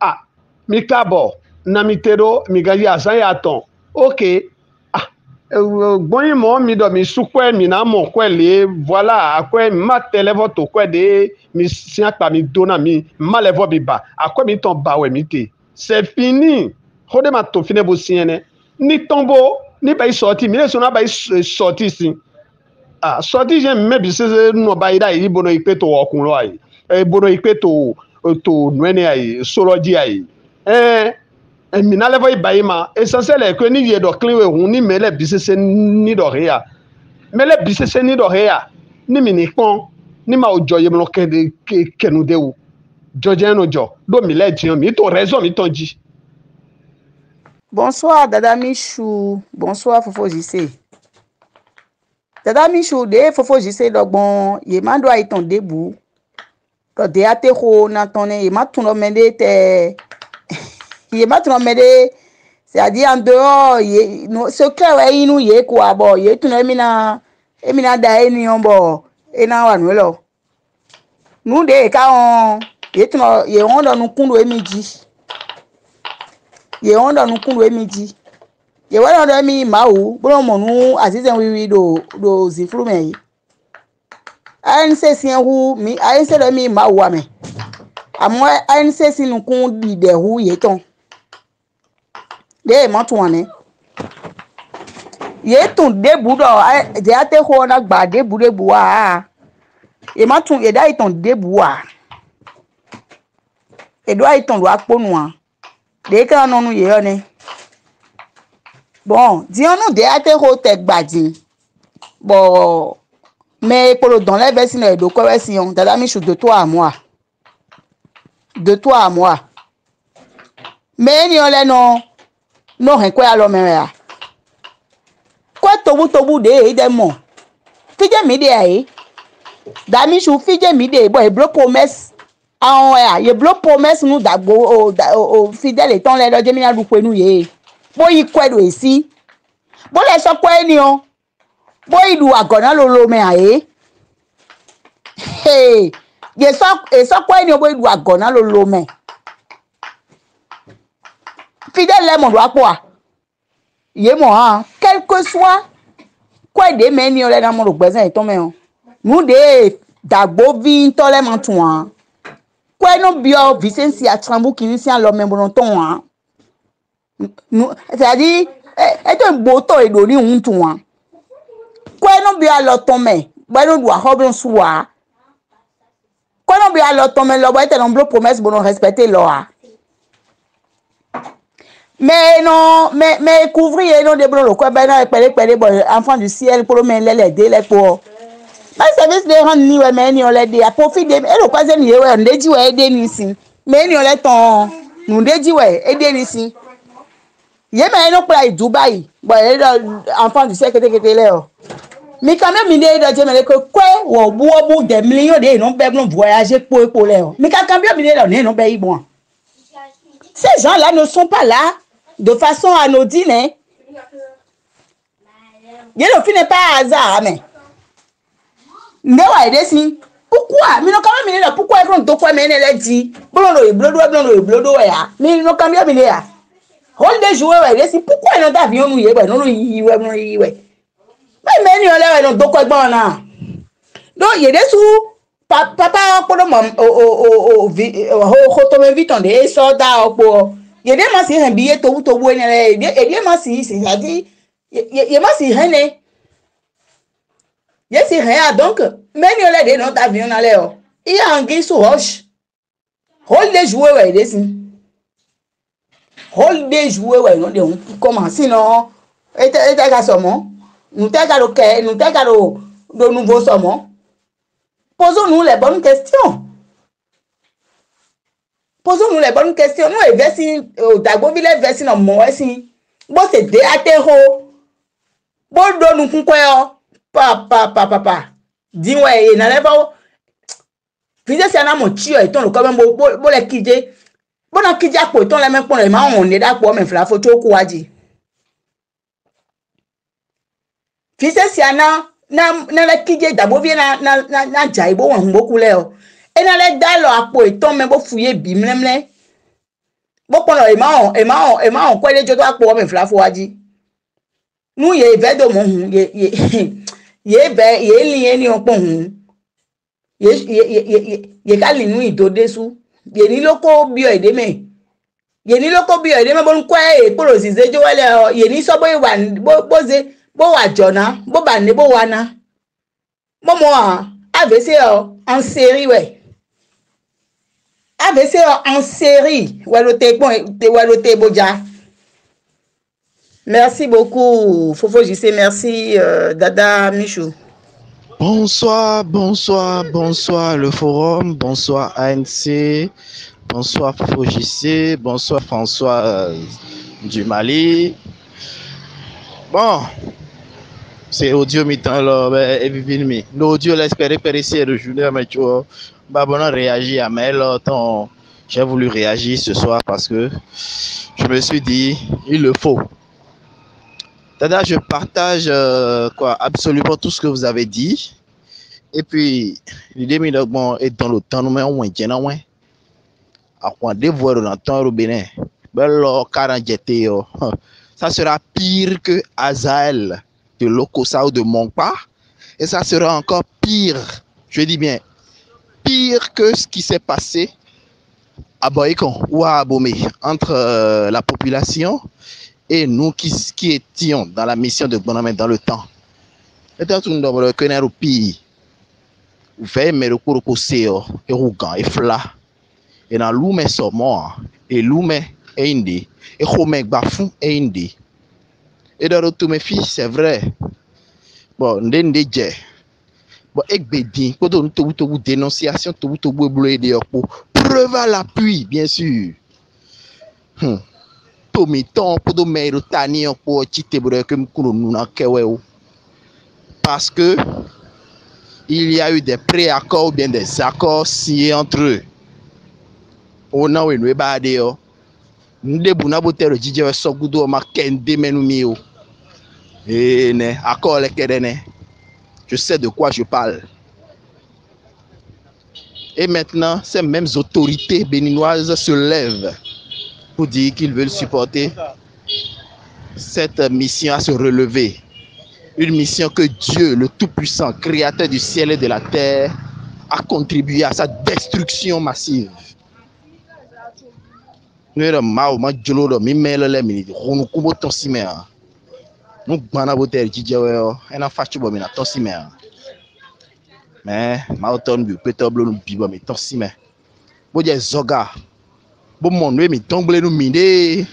L: Ah, mi kabo na mi tedo mi gaji asan ya ton. OK. Ah, bon mo mi do mi sukwe mi na mo kwele voilà akwe ma televo to kwede mi sian pa mi dona mi ma level bi ba akwe mi ton ba we mi te. C'est fini. Ho de ma to fine bo siene. Ni tombo ni ba sorti mi le so na ba sorti si. Ah, sorti je me bi se no ba ida yi bono ipe to okun lo ayi. Bono ipe to nwene ayi soloji ayi. Mi na level ba ima essentiel e ko ni ye do clean we hun ni mele bi se ni do rea. Mele bi se ni do rea. Ni mi ni pon ni ma ojo ye mo kenu de wo. Joje no jo do mi le jian mi to raison mi ton ji.
H: Bonsoir Dada Michou, bonsoir Fofo JC. Dada Michou de Fofo JC dogbon ye ma do aiton debout. Ko de ate ko na tonne ye ma tuno mende te ye ma tuno mende c'est-à-dire en dehors ye no secret we inu ye ko abo ye tuno emina da eni ombo ena wa nwelo. Nu de ka on ye tuno ye on do nu kundu emiji. Ye on do nu kundu emiji. Ye wa do mi mawu bro mo nu asizen wi do zifrume yi. ANC sien hu mi ANC do mi mawu ame. Amo ANC sinu kun di de hu ye ton. De mo tun ane. Ye tun debu do de ate ho na gba debu wa. E ma tun e da iton debu wa. E do iton do aponu an. De ka nonu ye one. Bon, di onu de ate ho te gbadin. Bon, mais pour le dans les vestines de coercion, Dada Michou de toi à moi. De toi à moi. Mais ni on les non rien quoi alors mais quoi tobu de mon. Fije mi de ai. Dada Michou fije mi de boy blow promesse. Ah ye blow promesse nous dagbo o fidèle étant les de mina du nous ye. Boy quoi do ici. Bon les so quoi ni on. Boy du agona lolo me aye. Hey, ye so kwa ni boy du agona lolo me. Fidèle le mon do apo. Ye mo han, quel que soit quoi de me ni ole na mo gbezan iton me on. Nu de dagbo vi to le man tun an. Kwa no bio Vicentia Trambu kini si an lo me bon ton an. Nu, c'est-à-dire et to boto e do ni un tun an. Kwa no bi a lo tome ba no do a hobron suwa kwa no bi a lo tome lo ba te no blo promesse bon respecter lo a mais non mais couvrir non de blo lo kwa ba na pele bon enfant du ciel pour men les de pour ma service de ran ni we men ni o le de a profit de e lo kwa ze ni we ndeji we de ni sin men ni o le ton nu ndeji we e de ni sin ye men no play Dubai bon enfant du ciel kete le o. Mais quand même, il y a des gens qui ont des millions de gens qui ont voyagé pour les gens. Mais quand même, il y a des gens qui ont ces gens-là ne sont pas là de façon anodine. Il ne finit pas à hasard. Mais pourquoi? Mais quand même, il y a pourquoi ils font quoi? Mais il dit blodo. Mais quand même, il y a hold des joueurs. Pourquoi ils n'ont pas vu nous? Mais ni ole no doko egbon na do ye desu papa ko do mom o to me viton de so da opo ye de ma si han biye to bu eni le e de ma si adi ye ma si han ne ye si han donc mais ni ole de no ta vion na le o i angi so hosh hold de jouer we de si hold de jouer we no de on commence non et ka so mo nous t'avons de nouveaux saumons. Posons-nous les bonnes questions. Posons-nous les bonnes questions. Nous, les versions, d'abord, les versions en moi, si. Bon, c'est des atéros. Bon, nous, quoi, papa. Dis-moi, il n'en a pas. Puis, c'est un mon tio, et ton, le comme bon, les kidés. Bon, on kidé à quoi, ton, la même pour les mains, on est d'accord, mais la photo, quoi, dit. Puis, c'est un na la kidé, d'abord, vient na jaïbo, on beaucoup l'air. Et dans les dalles à quoi et tombe bon fouiller bimlemle. Bon pendant et ma quoi les jodois pour me flafo a dit. Nous y ve de mon ye ni on pon. Ye ka li nu do desu. Ye ni loko bio ede me. Ye ni loko bio ede me bon kwa e polosize jo wale ye ni so bo wan boze bo wa jona bo ba ne bo wana. Momo AVC en série ouais. AVC en série. Merci beaucoup, Fofo JC. Merci, Dada Michou.
M: Bonsoir le forum. Bonsoir ANC. Bonsoir Fofo JC. Bonsoir François du Mali. Bon, c'est audio mi-temps là. L'audio l'espérer périsser de journée, mais tu vois. Bon, réagir à mail, j'ai voulu réagir ce soir parce que je me suis dit, il le faut. Tada, je partage absolument tout ce que vous avez dit. Et puis, l'idée est dans le temps, nous avons un temps au Bénin. Ça sera pire que Azaël de Lokosa ou de Monkpa. Et ça sera encore pire, je dis bien, pire que ce qui s'est passé à Boycon ou à Abomey entre la population et nous qui étions dans la mission de Bonhomme dans le temps. Et dans tout le monde, le au pays, vous faites mais le cours au CEO et Rougan et Fla et dans l'oume sommet et l'oume et indi et Romek Bafou et indi. Et dans tout mes filles, c'est vrai. Bon, ndendje. Bon, ekbedi, pour donner tout dénonciation, tout preuve à l'appui, bien sûr. Parce que il y a eu des préaccords ou bien des accords signés entre eux. On a eu je sais de quoi je parle. Et maintenant, ces mêmes autorités béninoises se lèvent pour dire qu'ils veulent supporter cette mission à se relever. Une mission que Dieu, le Tout-Puissant, Créateur du ciel et de la terre, a contribué à sa destruction massive. Mais marathon du pétable nous bibo mais tant si mais bon des zoga bon mon mais tomber nous miner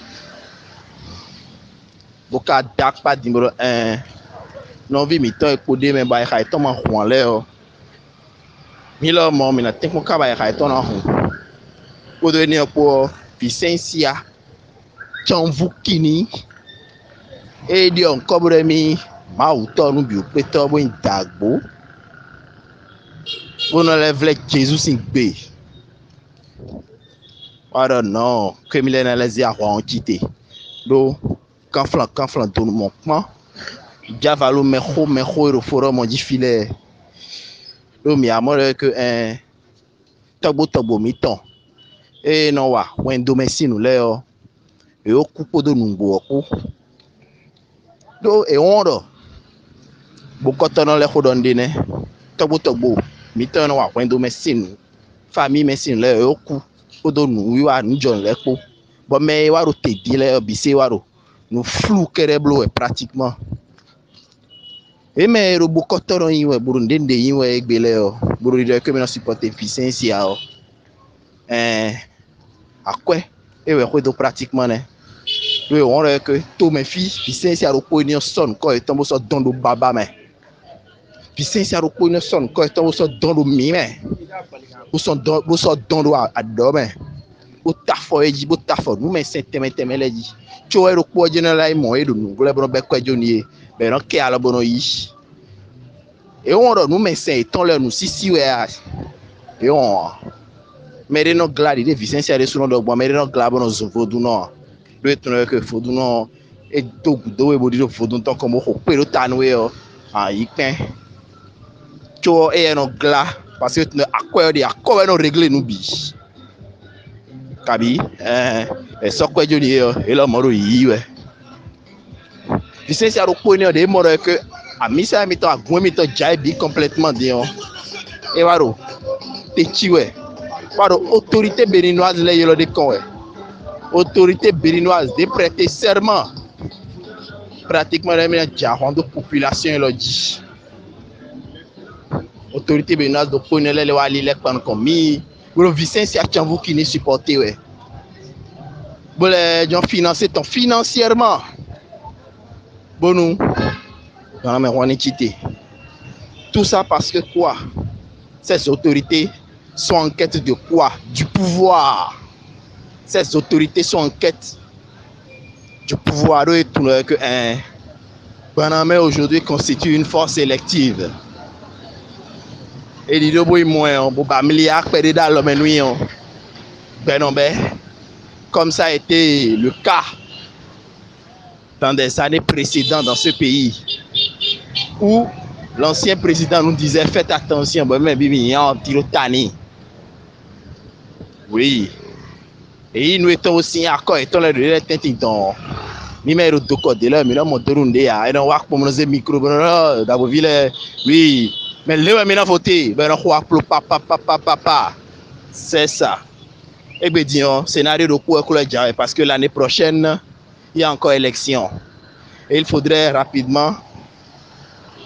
M: boka dak pas numéro 1 non vi mi temps écodé mais ba xay to man xon le mi lo mo mi na tek mo ka ba xay to na xon ko do ni ko Vicencia Chamvukini et di on kobre mi ma auto nous bi pétable bon dagbo. On enlève Jésus sin B. I don't know. Comme il est dans les airs, on quitte. Donc, quand flan tout le monde, Javalo mecho le forum on dit filet. Donc, mi amore que un tabo miton. Et non wa, when domestique nous là, et au coupe de nous beaucoup. Donc, et on do. Beaucoup de temps les rodondine. Tabo. Mitano wa kwendo mesin famille mesin le oku odo nu wa njon lepo bo me wa ro te di le obise wa ro nu flou kereblo pratiquement e me ro bokotoro yin we burundi nde yin we egbele o burundi de que me supporter efficiency a o akwe e we ko do pratiquement ne we on re que to me fi efficiency a ro ko ni son ko e tombo so don do baba me. Puis c'est ça qu'on sonne quand on sort dans le mime ou sont dans le à demain Botafo eji botafo nous mais teme leji cho ero po general mo e do nu gole bono be kwejo ni be no ke ala bono yi e on ro nous mais c'est ton le nous sisi we e on mais no gladi de Vicência de suno do bo mais no glabo no zovodu no do etuno que fodu no e do e bodi do fodu ton como ko pero tanwe o yi pen cho e no gla parce que no akwa de akwa no régler nous bi Kabi, só que eu digo, ele moro aí, Vicência do Cunha de moro que a missa me tá com me tá já bi complètement dion. E varo, petiwe. Varo autorité béninoise là yelo de con autorité béninoise de prêter serment. Pratiquement la même de population là dit. Autorité béninoise do Cunha là le wali le pan comme Bro Vicência Tchanvou qui n'est supporté ouais. Bon les gens financés ton financièrement. Bon nous dans la on est quitté. Tout ça parce que quoi? Ces autorités sont en quête de quoi? Du pouvoir. Ces autorités sont en quête du pouvoir et tout le que Banamé aujourd'hui constitue une force élective. Et dit boy moins bon ba milliard perdé dans l'homme nuit comme ça a été le cas dans des années précédentes dans ce pays où l'ancien président nous disait faites attention mais bibi en tirotani oui et nous étions aussi accord étant le tintin numéro de code là mais là mon tourne ya et on va pour nos micro dans ville oui mais là maintenant voter ben on papa c'est ça et bien disons scénario de quoi parce que l'année prochaine il y a encore élection et il faudrait rapidement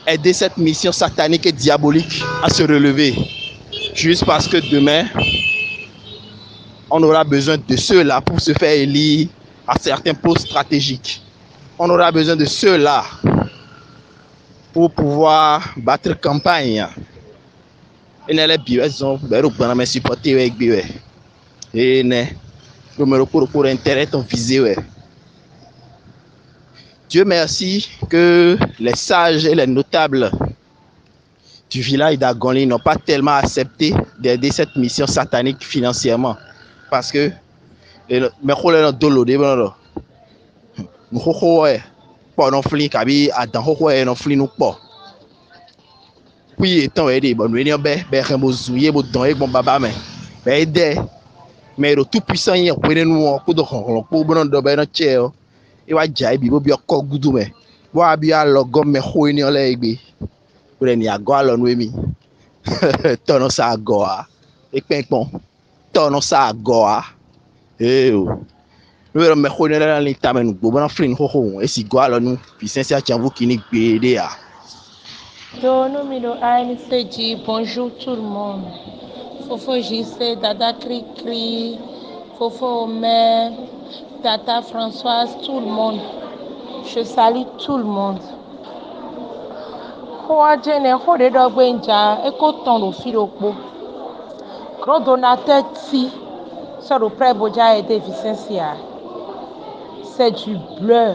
M: aider cette mission satanique et diabolique à se relever juste parce que demain on aura besoin de ceux-là pour se faire élire à certains postes stratégiques. On aura besoin de ceux-là pour pouvoir battre campagne. Et nous allons supporter avec lui. Et nous pour intérêt ton visé. Dieu merci que les sages et les notables du village d'Agonli n'ont pas tellement accepté d'aider cette mission satanique financièrement. Parce que mais nous dolo de bon pas non fli kabi adam non fli nous pas puis étant aidé bon venir be rembo zouye bo don e bon baba mais aider mais le tout puissant y ko nous ko do ko bon do be no che e wa jai bi bo bi ko gudu me wa bi alo go me ho ni ole egbe ko ni ago alo nu emi tono sa ago a e penpon tono sa ago a nous allons mettre dans les tamens nous bon flin ho et si goalo nous Vicência Tchanvou qui ni gbede a
N: bonjour tout le monde. Fofo JC, Dada Cri, Fofo Omer, Tata Françoise, tout le monde. Je salue tout le monde. Hoa Jene, Hode Dogbenja, Eko Tondo Filokbo. Gros donateur Ti, sur le prêt Boja et de Vicência. C'est du bleu.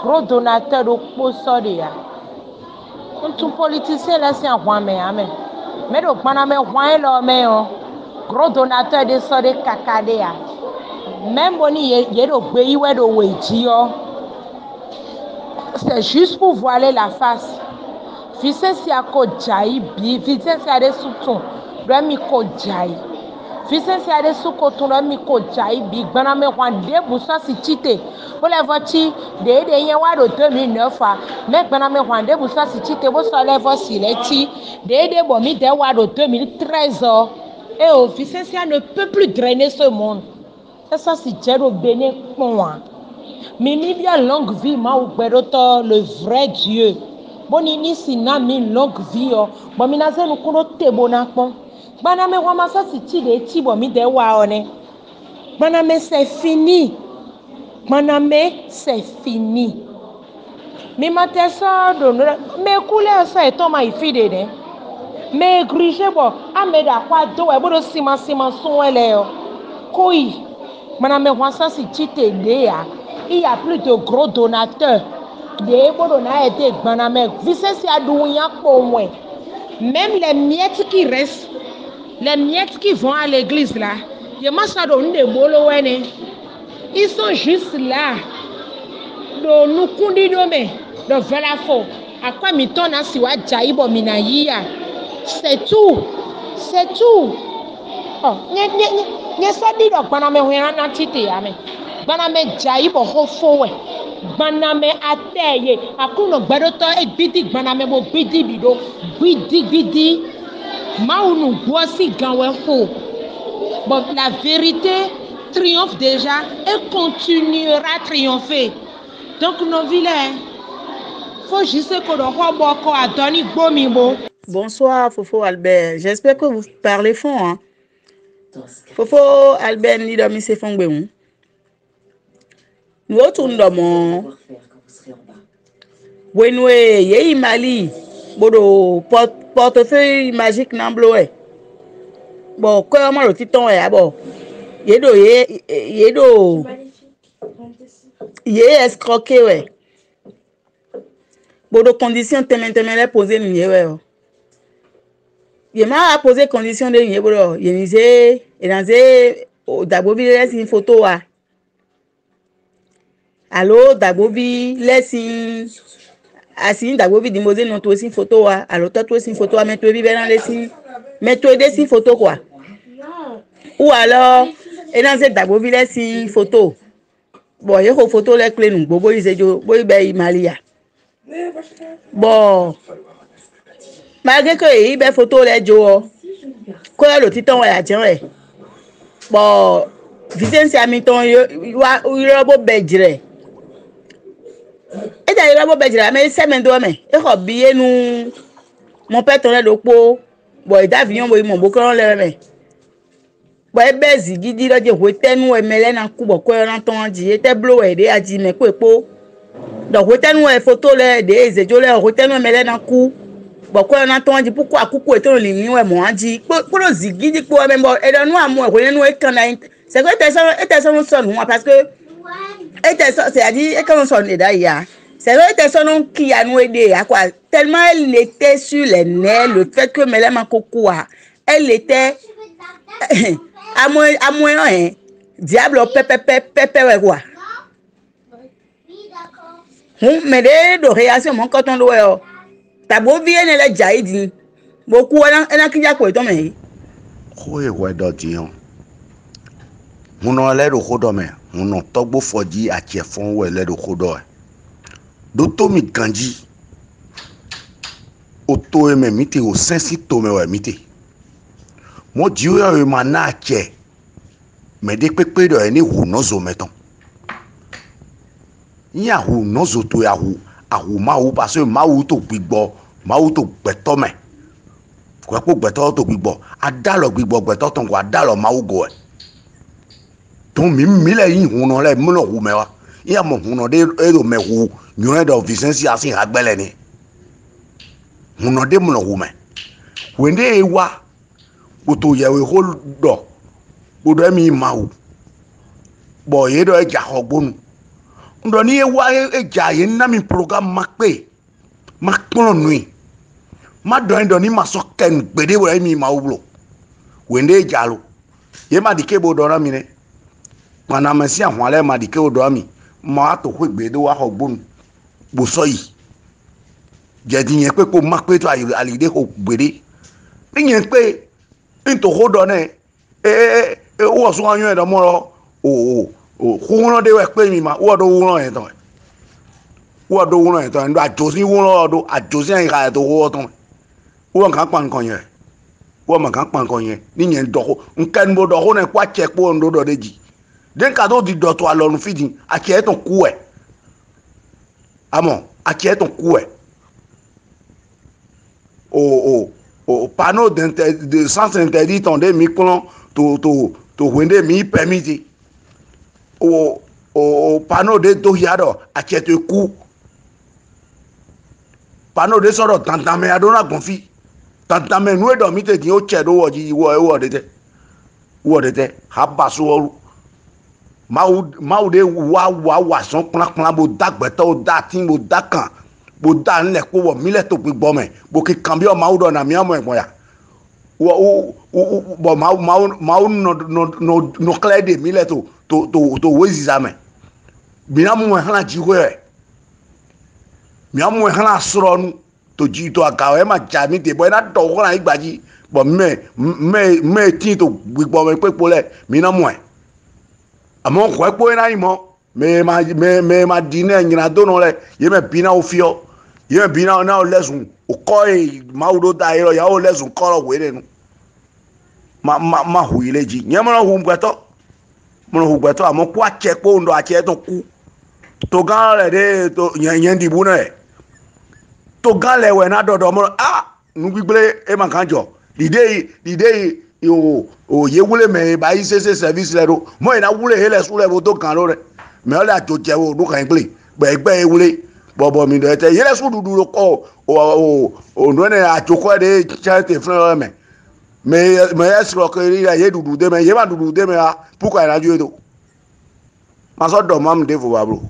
N: Gros donateur de Posodia. Tout politicien là c'est un roi mais amen. Mais donc madame roi là mais gros donateur de ça de kakadea. Même boni yé do pays ouais do weji c'est juste pour voiler la face. Vicência ko jai bi Vicência de souton doit mi ko jai. Vicência de soukoton doit mi ko jai bi bana me roi de boussa si tite. Pour les voitures de yen wa do 2009 mais bana me roi de boussa si tite bo so les voici les ti de bo mi de wa do 2013 et au Vicência ne peut plus drainer ce monde. C'est ça si Jero Béné moi. Mimi bien longue vie ma ou beroto le vrai Dieu. Bonini si na mi longue vie bon mi na ze nu kuno tebona pon. Bana me wa masa si ti de ti bo mi de wa one. Bana me c'est fini. Maname c'est fini. Mi matesa do me couleur ça et toi ma fille de mais grigé bon ameda kwa do e bodo sima son ele yo koi mana me wansa si chite ya il y a plus de gros donateurs de bodo na été gbana me visesi adounya ko mwe même les miettes qui restent les miettes qui vont à l'église là je m'assa do nde bolo wene ils sont juste là do nukundi do me do velafo akwa mitona siwa jaibo minayia. C'est tout. Oh, nye so di do gbaname hwena na tite ya me. Gbaname jaibo ho fowe. Gbaname ateye. Akuno gbedoto e gbidi gbaname mo gbidi bido. Gbidi. Maunu bosi ganwe ho. Bon, la vérité triomphe déjà et continuera à triompher. Donc nos vilains, faut juste que l'on boko a donné bomimbo.
H: Bonsoir Fofo Albert, j'espère que vous parlez fond. Hein? Fofo Albert ni domi se fond gbe. Nous retournons dans mon Wenwe ye Mali bodo portefeuille magique nambloé. Bon ko mo ro titon e abo. Yedo escroqué ouais. Bodo condition temen poser ni yewe. Il m'a posé condition de n'y bodo. Il disait et dans Dabobi laisse une photo à. Allô Dabobi laisse une assis Dabobi dimosé non toi aussi photo à. Allô toi aussi une photo à mettre vivre dans les signes. Mettre des photo quoi. Ou alors et dans cette Dabobi laisse une photo. Bon, il y a une photo les clés nous bobo ils jo boy be Malia. Bon malgré que il be photo les jo ko lo titon wa ajan e bon Vicence Amiton yo bo bejire e da yo bo bejire mais c'est mendo mais e ko biye nu mon père ton le po bon e da vion bo mo bo kan le mais bon e bezi gidi lo je ho tenu e mele na ku bo ko ran ton ji e te blow e de aji me ko epo donc ho tenu e photo le de ezejo le ho tenu mele na ku boko na ton di pourquoi akuku eto le ni we mo anji po lo zigidi po me bo e do nu amu e ko nenu e kan na c'est que était son son parce que était c'est à dire e kan son e da ya c'est que était son qui a nous aider à quoi tellement elle était sur les nerfs le fait que Melema Kokoa elle était à moins hein diable pepe ouais quoi mais de réaction mon coton do tabo vie ne la jaidi beaucoup en kija ko to me
O: ko e wa do dion muno le do ko do me muno togbo foji ati efon we le do ko do do to mi ganji o to e me mite o sensi to me we mite mo ji o e ma na che me de pepe do e ni hu no zo meton ya hu no zo to ya hu ahu ma hu parce que ma hu to gbigbo ma hu to gbeto me ko po gbeto to gbigbo adalo gbigbo gbeto ton ko adalo ma hu go ton mi le yin hu no le mo lo hu me wa ya mo hu no de e do me hu nyo do Vicence asin agbele ni hu no de mo lo hu me wende e wa o to ye we ho do bodo mi ma hu bo ye do e ja hogbonu ndoni ewa eja ye na mi program makpe makpon nui ma doni ma so ken gbede we mi ma ublo wende eja lo ye ma dike bo dora mi ne mana ma si ahun ale ma dike o dora mi ma to ko gbede wa hogbon bo so yi je di yen pe ko makpe to alide ko gbede ni yen pe into ho do ne o so anyo e do mo ro o kuno de we pe mi ma wo do wuno en ton ndo ajosi wuno do ajosi en ka to wo ton wo kan pan kon yen wo ma kan pan kon yen ni yen do nkan bo do ne kwa che po ndo do deji den ka do di do to alorun fidin a che ton ku e amo a che ton ku e o panneau de sens interdit ton de micron to wende mi permis o panneau de dohiado achete ku panneau de soro tantame adona gonfi tanta me nu do mi te ki o che do wo ji wo de te ha ba so oru mau de wa son plan bo dagbe to da tin bo da kan bo da nle ko wo mi le to gbigbo me bo ki kan bi o mau do na mi amo egbon ya bo mau no clear de mi le to we zizame mi na mu hana ji ho e mi amu hana soro nu to ji to aga e ma ja mi de bo na do ko na igbaji bo me tin to gbigbo me pepo le mi na mu e amo ko epo na imo me ma di na nyina do no le ye me bi na ofio ye me bi na o lesun o ko e ma udo da iro ya o lesun ko ro we nu ma hu ile ji nye mo hu gbeto amo ko ache po ndo ache to ku to gan le de to yen di bu na e to gan le we na dodo mo nu gbigble e ma kan jo dide o ye wule me ba yi se service le ro mo ina wule hele su le bo to kan lo re me o le ajo je wo nu kan gble gbe e wule bobo mi do te yele su dudu lo ko o no ne ajo ko de chete fun me me esro ko ri ye dudu de me ye ma dudu de me a puka ina jo do ma so do mam de fo ba bro